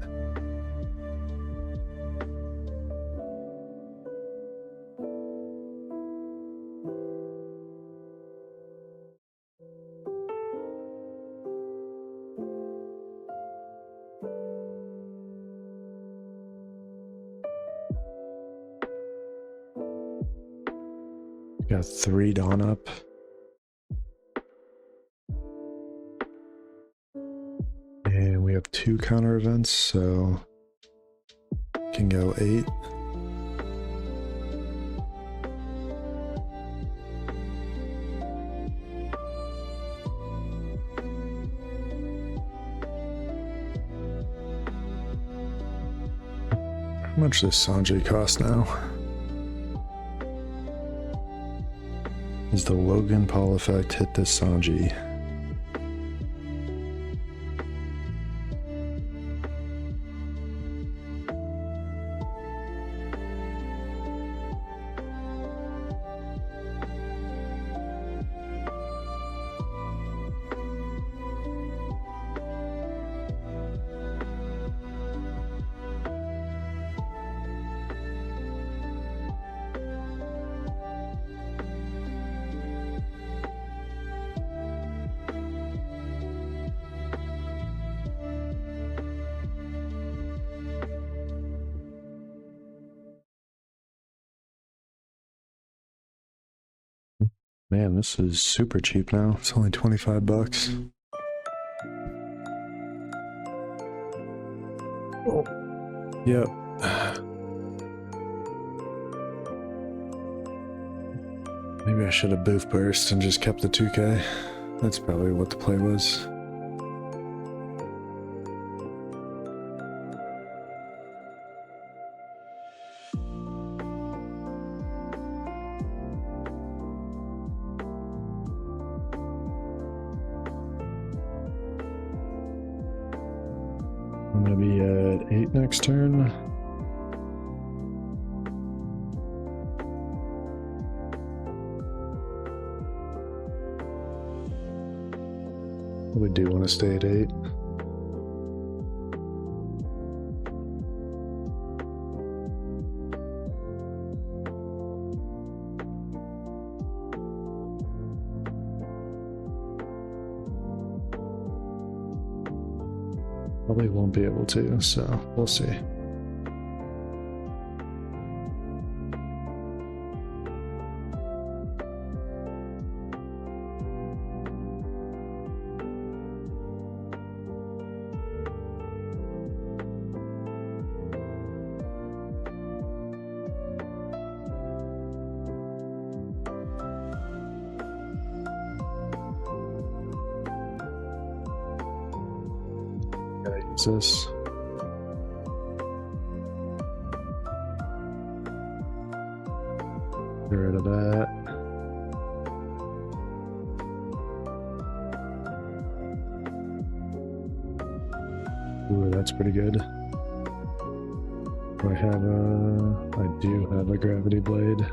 Got 3 Dawn up. And we have 2 counter events, so can go 8. How much does Sanji cost now? Does the Logan Paul effect hit this Sanji? Man, this is super cheap now. It's only 25 bucks. Oh. Yep. Maybe I should have boof burst and just kept the 2K. That's probably what the play was. I'm gonna be at 8 next turn. We do want to stay at 8. Probably won't be able to, so we'll see. Gotta use this. Get rid of that. Ooh, that's pretty good. Do I have a... I do have a gravity blade.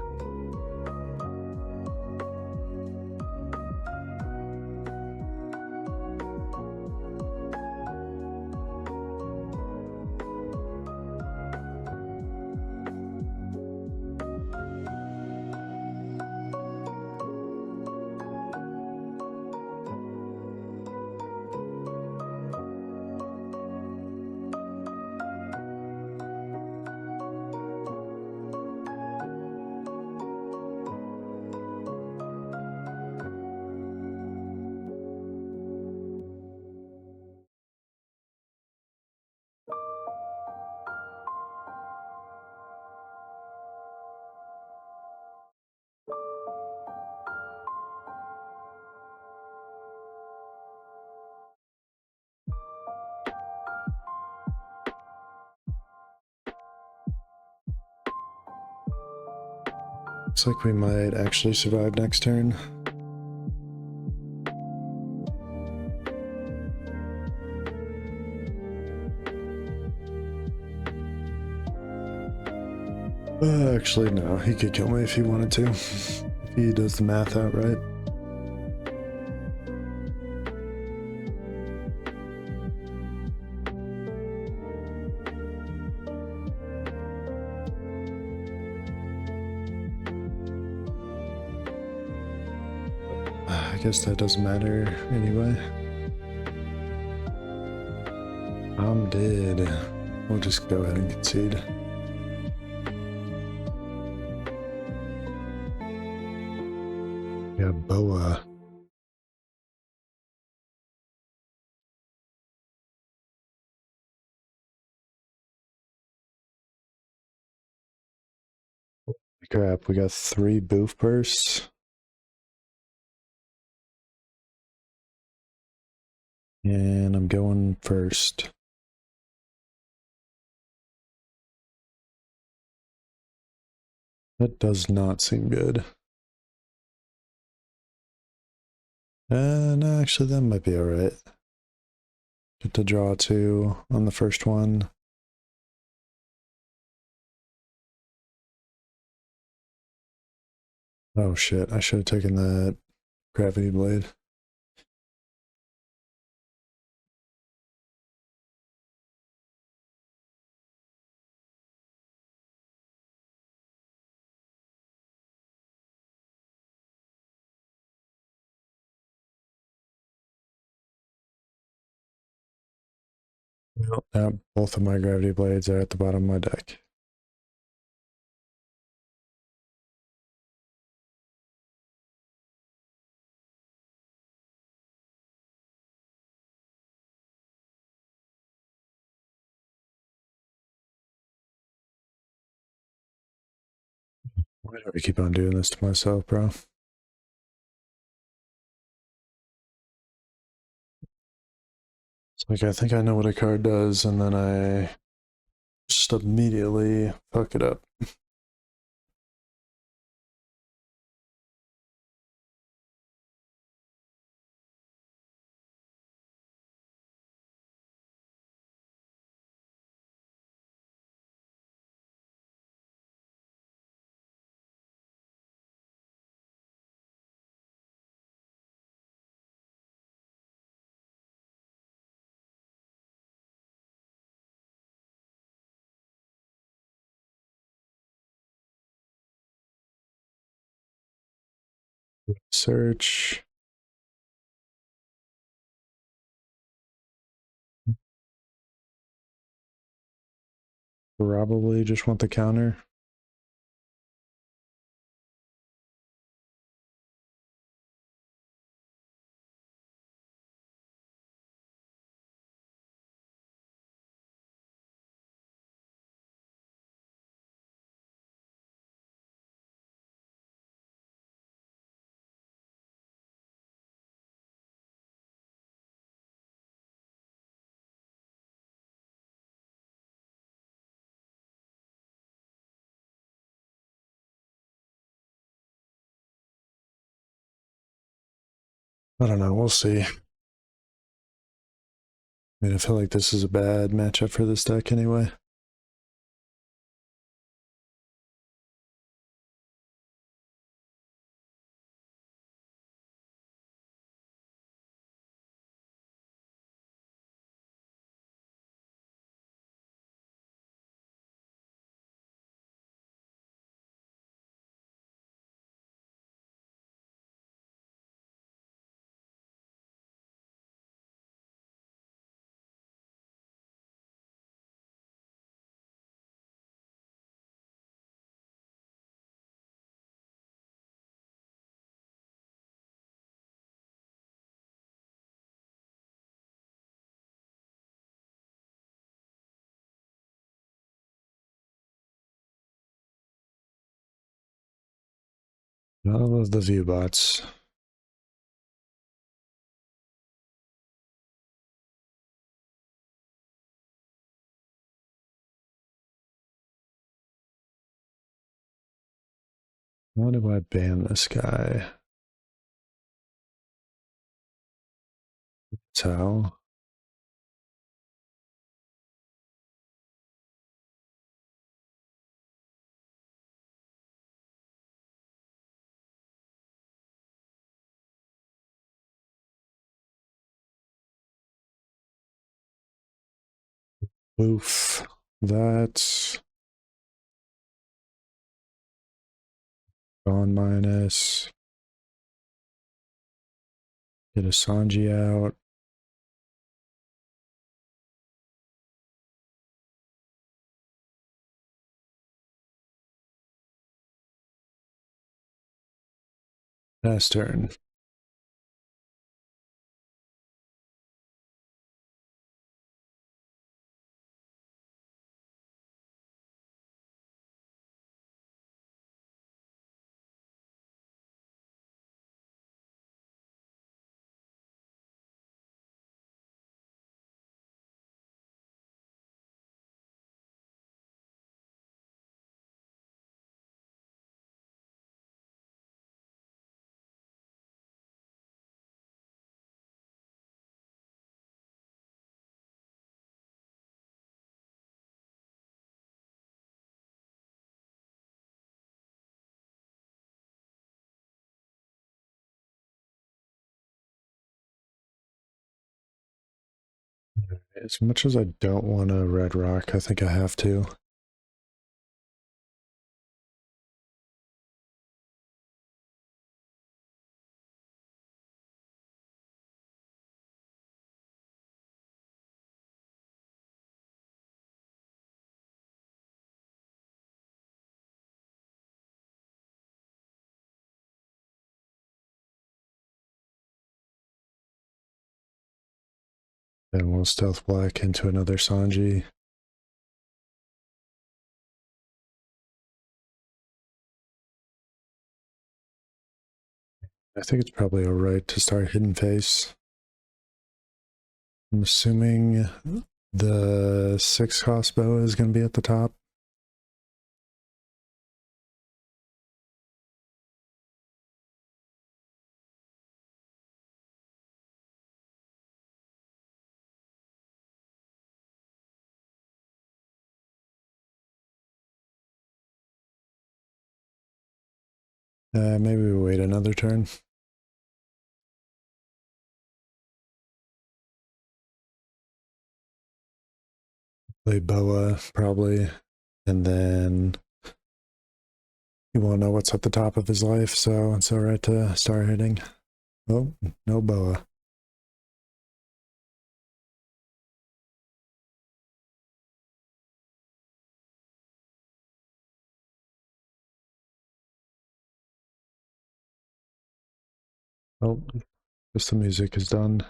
Looks like we might actually survive next turn. Actually, no. He could kill me if he wanted to. If he does the math out right. I guess that doesn't matter anyway. I'm dead. We'll just go ahead and concede. got Boa. Crap, we got 3 boof bursts. And I'm going first. That does not seem good. No, actually, that might be alright. Get to draw 2 on the first one. Oh shit, I should have taken that gravity blade. Well, now both of my gravity blades are at the bottom of my deck. Why do I keep on doing this to myself, bro? It's like I think I know what a card does, and then I just immediately fuck it up. Search. Probably just want the counter. I don't know, we'll see. I mean, I feel like this is a bad matchup for this deck anyway. I love the view bots. Why do I ban this guy? So, oof. That's gone minus. Get a Sanji out. Last turn. As much as I don't want a red rock, I think I have to. Then we'll stealth black into another Sanji. I think it's probably alright to start hidden face. I'm assuming the 6 cost bow is going to be at the top. Maybe we wait another turn. Play Boa, probably. And then you won't know what's at the top of his life, so it's alright to start hitting. Oh, no Boa. Oh, just the music is done.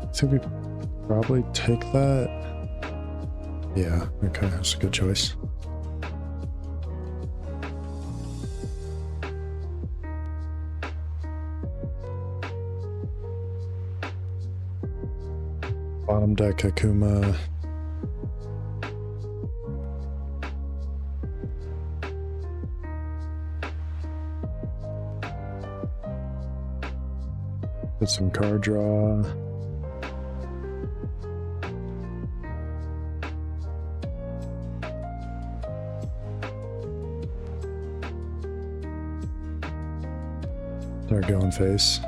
I think we probably take that. Yeah, okay, that's a good choice. Bottom deck Akuma. Get some card draw. Start going face.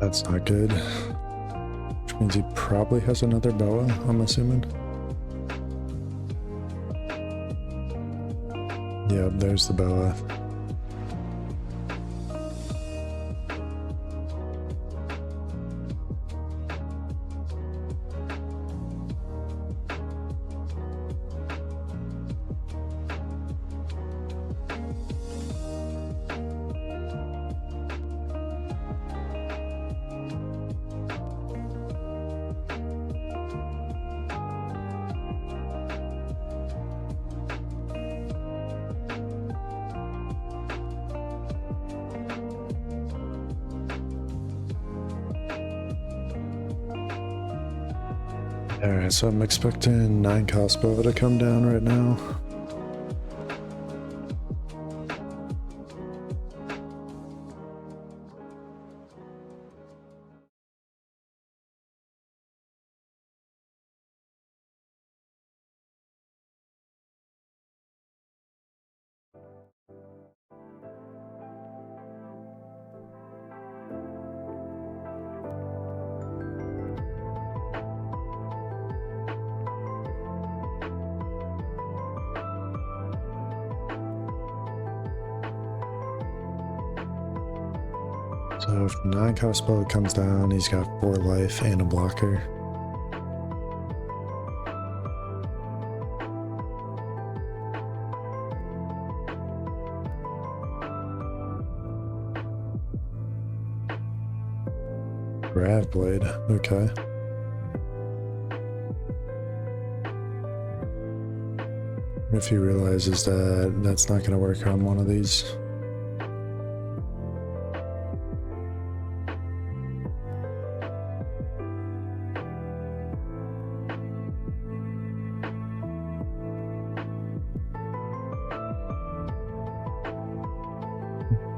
That's not good. Which means he probably has another boa, I'm assuming. Yep, there's the boa. Alright, so I'm expecting 9 Cospo to come down right now. So if 9 Cospo comes down, he's got 4 life and a blocker. Grab blade, okay. If he realizes that that's not going to work on one of these.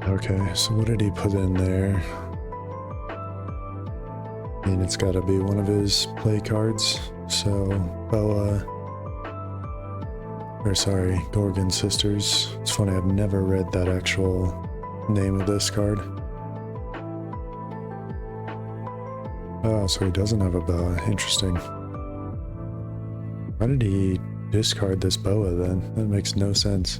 Okay, so what did he put in there? I mean, it's got to be one of his play cards. So, Boa, or sorry, Gorgon Sisters. It's funny, I've never read that actual name of this card. Oh, so he doesn't have a Boa. Interesting. Why did he discard this Boa then? That makes no sense.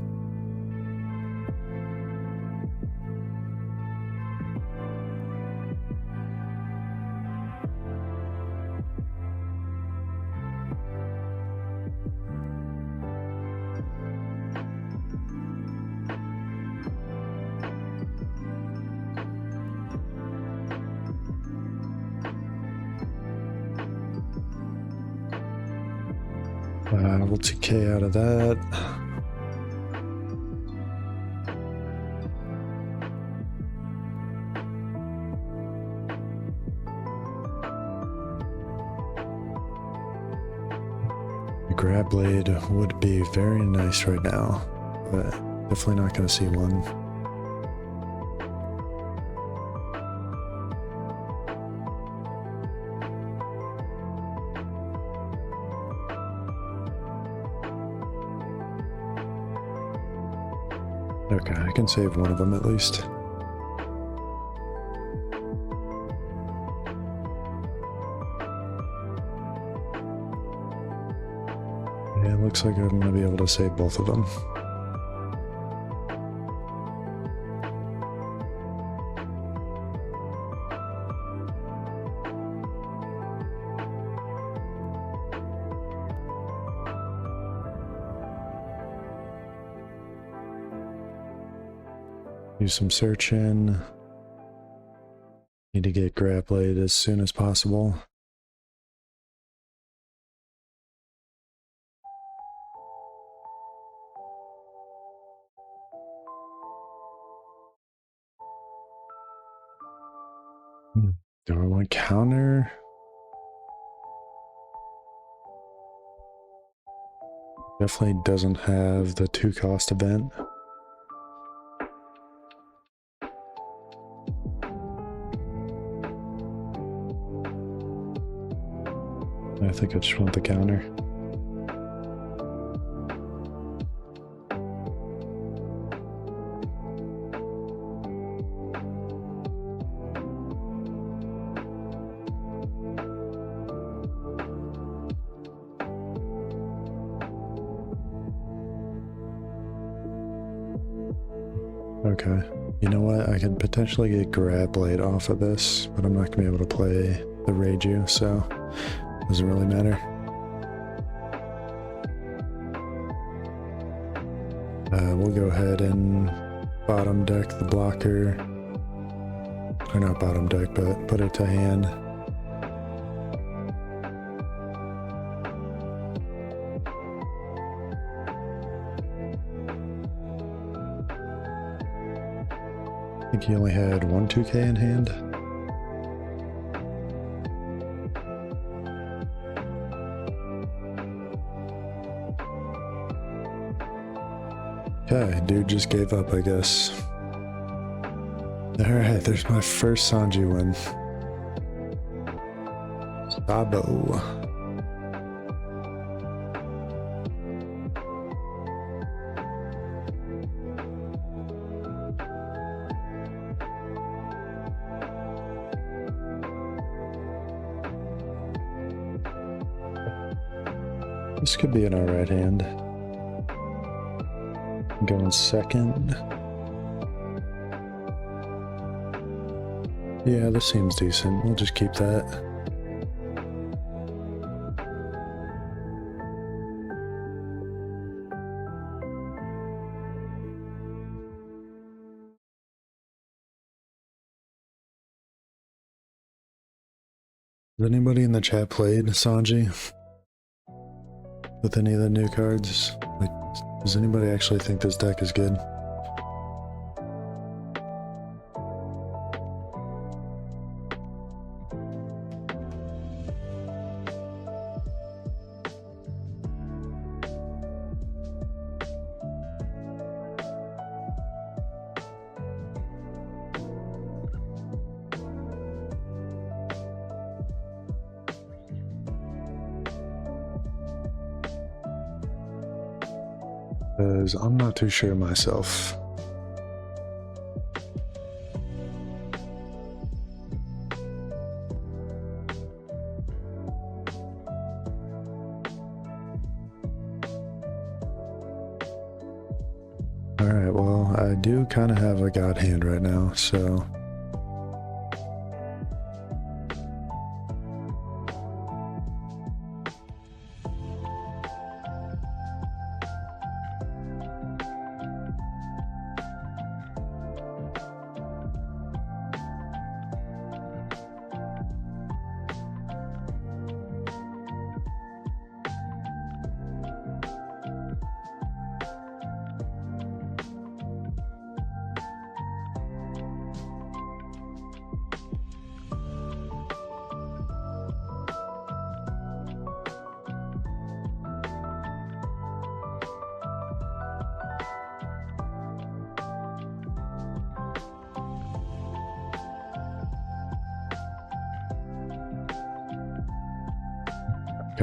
We'll TK out of that. A grab blade would be very nice right now, but definitely not going to see one. Okay, I can save one of them at least. Yeah, it looks like I'm going to be able to save both of them. Do some searching. Need to get grab blade as soon as possible. Do I want counter? Definitely doesn't have the 2 cost event. I think I just want the counter. Okay. You know what? I could potentially get grab blade off of this, but I'm not going to be able to play the Reiju, so it doesn't really matter. We'll go ahead and bottom deck the blocker. Or not bottom deck, but put it to hand. I think he only had 1 2K in hand. Okay, dude just gave up, I guess. Alright, there's my first Sanji win. Sabo. This could be in our right hand. I'm going second. Yeah, this seems decent. We'll just keep that. Has anybody in the chat played Sanji? With any of the new cards? Like, does anybody actually think this deck is good? Because I'm not too sure myself. Alright, well, I do kind of have a god hand right now, so...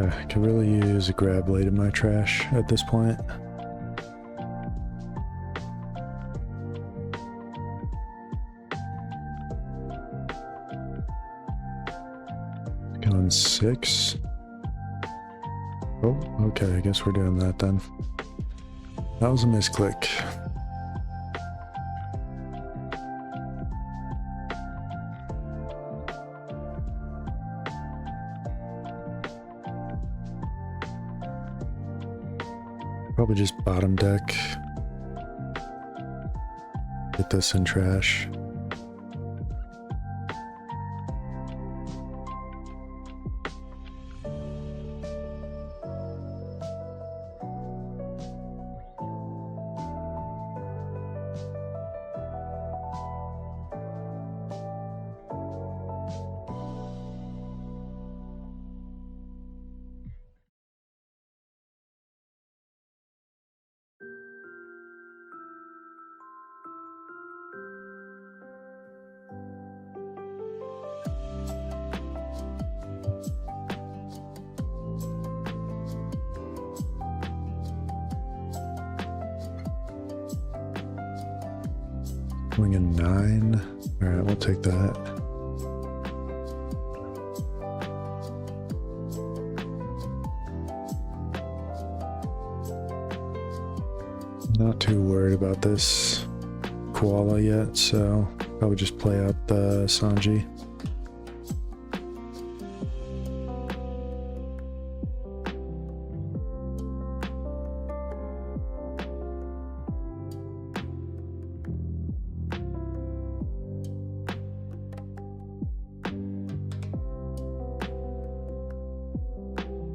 I could really use a grab blade in my trash at this point. Going 6. Oh, okay, I guess we're doing that then. That was a misclick. Probably just bottom deck. Get this in trash. Swinging 9. All right, we'll take that. Not too worried about this koala yet, so probably just play out the Sanji.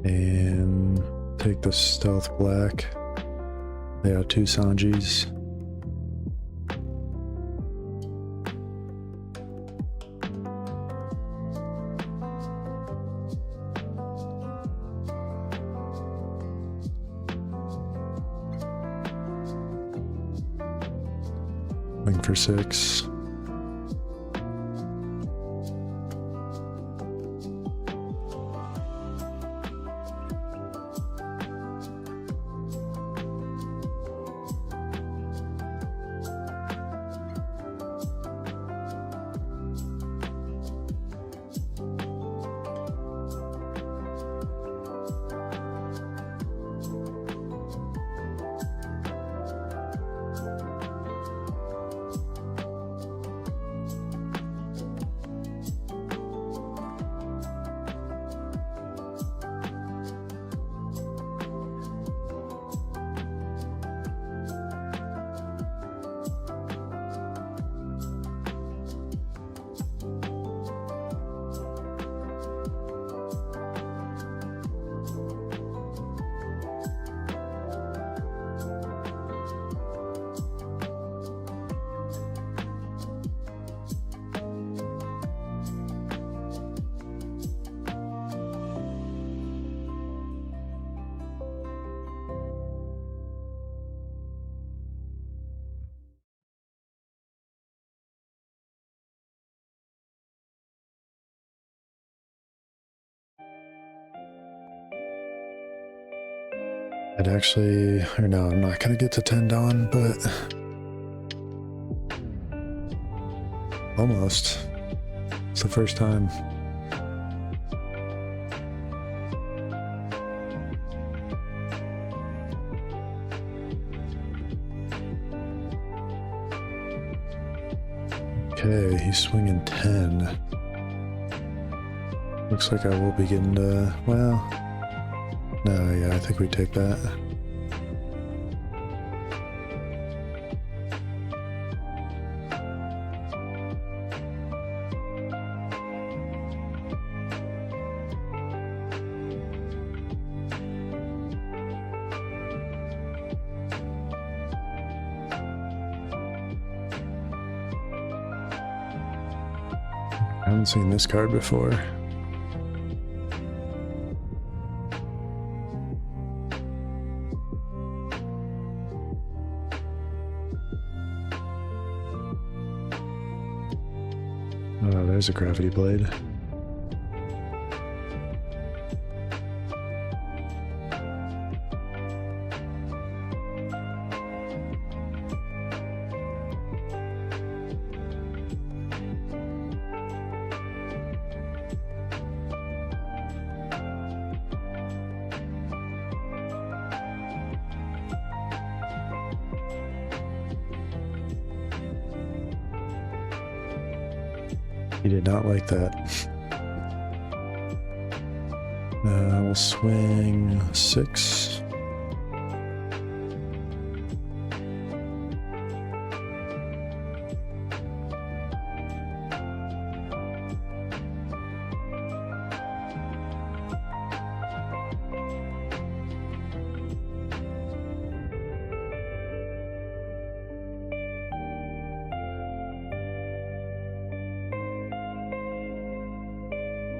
And take the stealth black. Lay out 2 Sanjis. Swing for 6. I'd actually, or no, I'm not gonna get to 10 Dawn, but almost. It's the first time. Okay, he's swinging 10. Looks like I will be getting to, well, no, yeah, I think we take that. I haven't seen this card before. Oh, there's a gravity blade. He did not like that. We'll swing 6.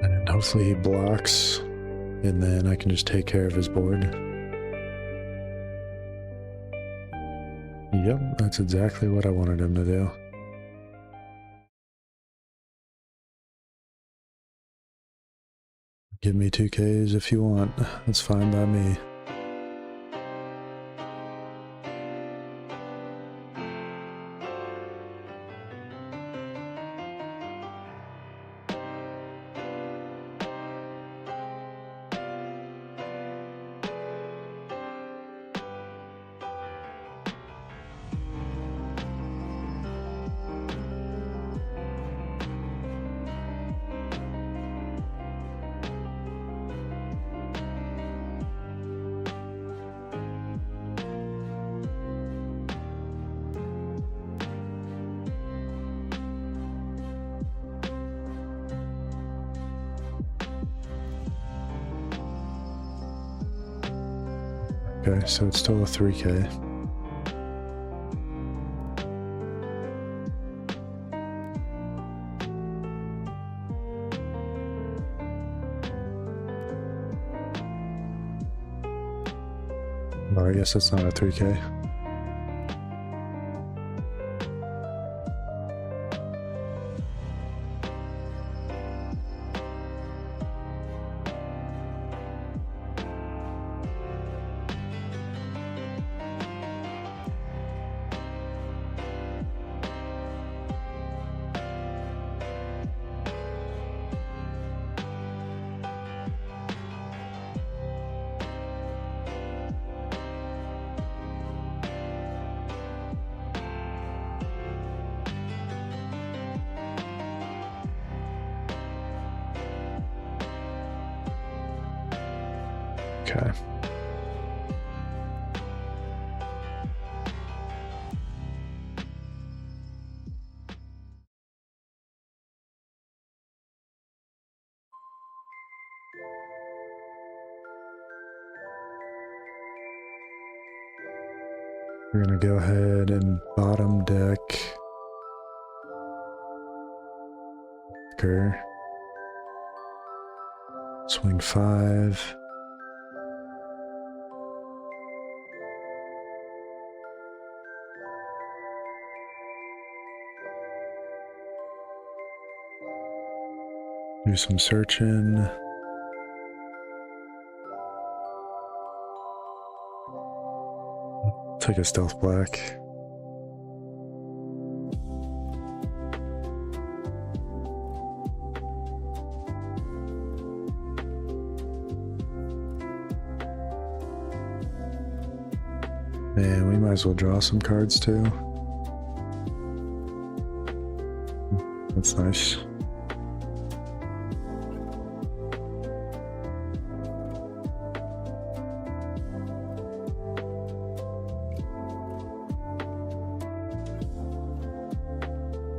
And hopefully he blocks, and then I can just take care of his board. Yep, that's exactly what I wanted him to do. Give me 2Ks if you want. That's fine by me. Okay, so it's still a 3K. Well, I guess that's not a 3K. Okay. We're gonna go ahead and bottom deck. Swing 5. Do some searching. Take a stealth black. And we might as well draw some cards too. That's nice.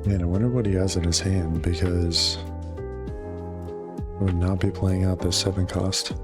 Man, I wonder what he has in his hand, because I would not be playing out this 7 cost.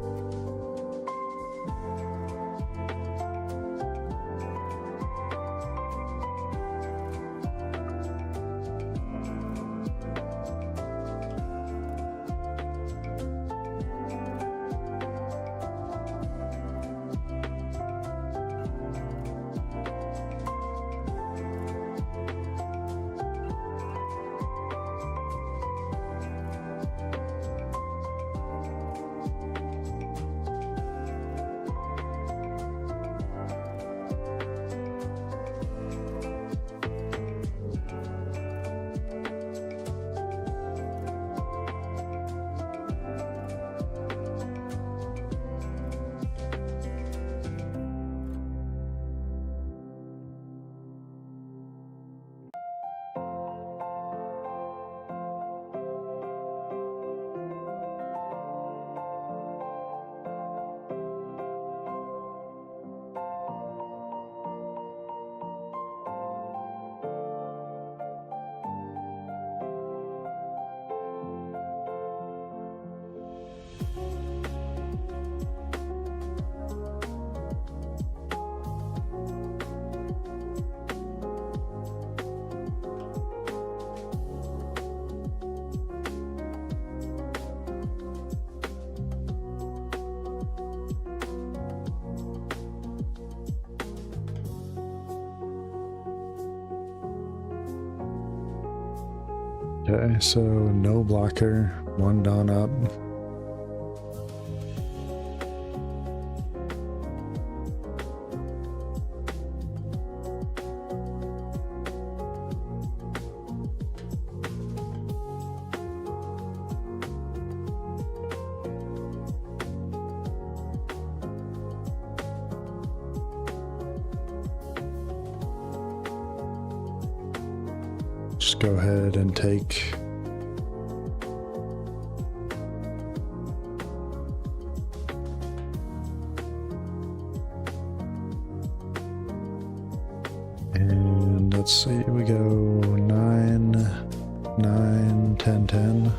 Okay, so no blocker, 1 down up. Just go ahead and take and let's see, we go 9, 9, 10, 10.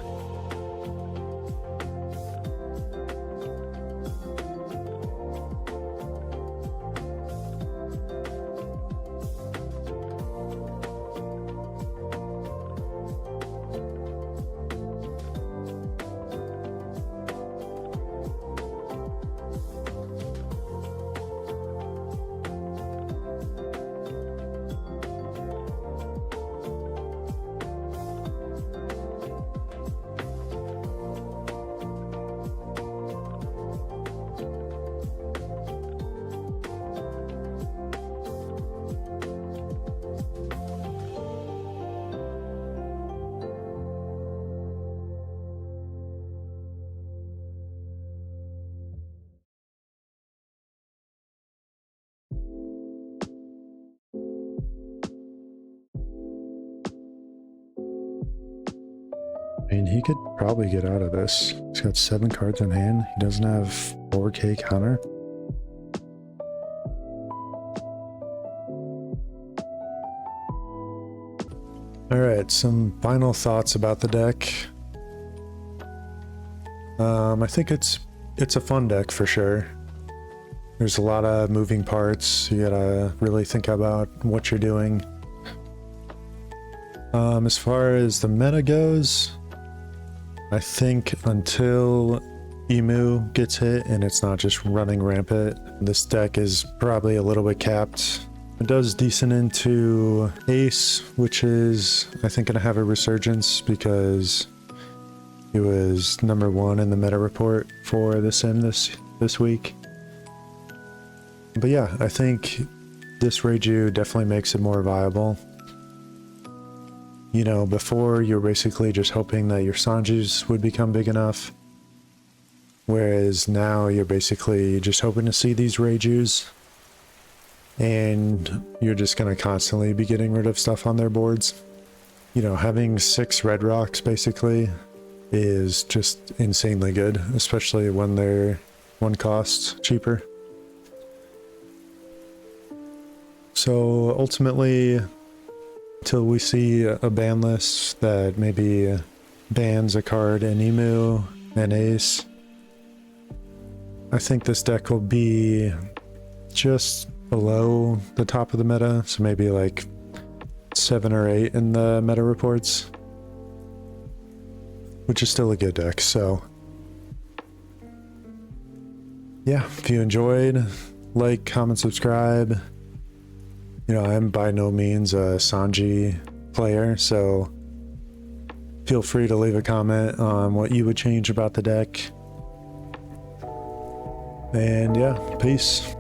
I mean, he could probably get out of this. He's got 7 cards in hand. He doesn't have 4K counter. Alright, some final thoughts about the deck. I think it's a fun deck for sure. There's a lot of moving parts. You gotta really think about what you're doing. As far as the meta goes, I think until Emu gets hit and it's not just running rampant, this deck is probably a little bit capped. It does decent into Ace, which is, I think, going to have a resurgence because he was #1 in the meta report for the sim this week. But yeah, I think this Reiju definitely makes it more viable. You know, before you're basically just hoping that your Sanjis would become big enough, whereas now you're basically just hoping to see these Reijus, and you're just going to constantly be getting rid of stuff on their boards. You know, having 6 red rocks basically is just insanely good, especially when they're 1 cost cheaper. So ultimately, until we see a ban list that maybe bans a card in Emu and Ace, I think this deck will be just below the top of the meta, so maybe like 7 or 8 in the meta reports, which is still a good deck. So yeah, if you enjoyed, like, comment, subscribe. You know, I'm by no means a Sanji player, so feel free to leave a comment on what you would change about the deck. And yeah, peace.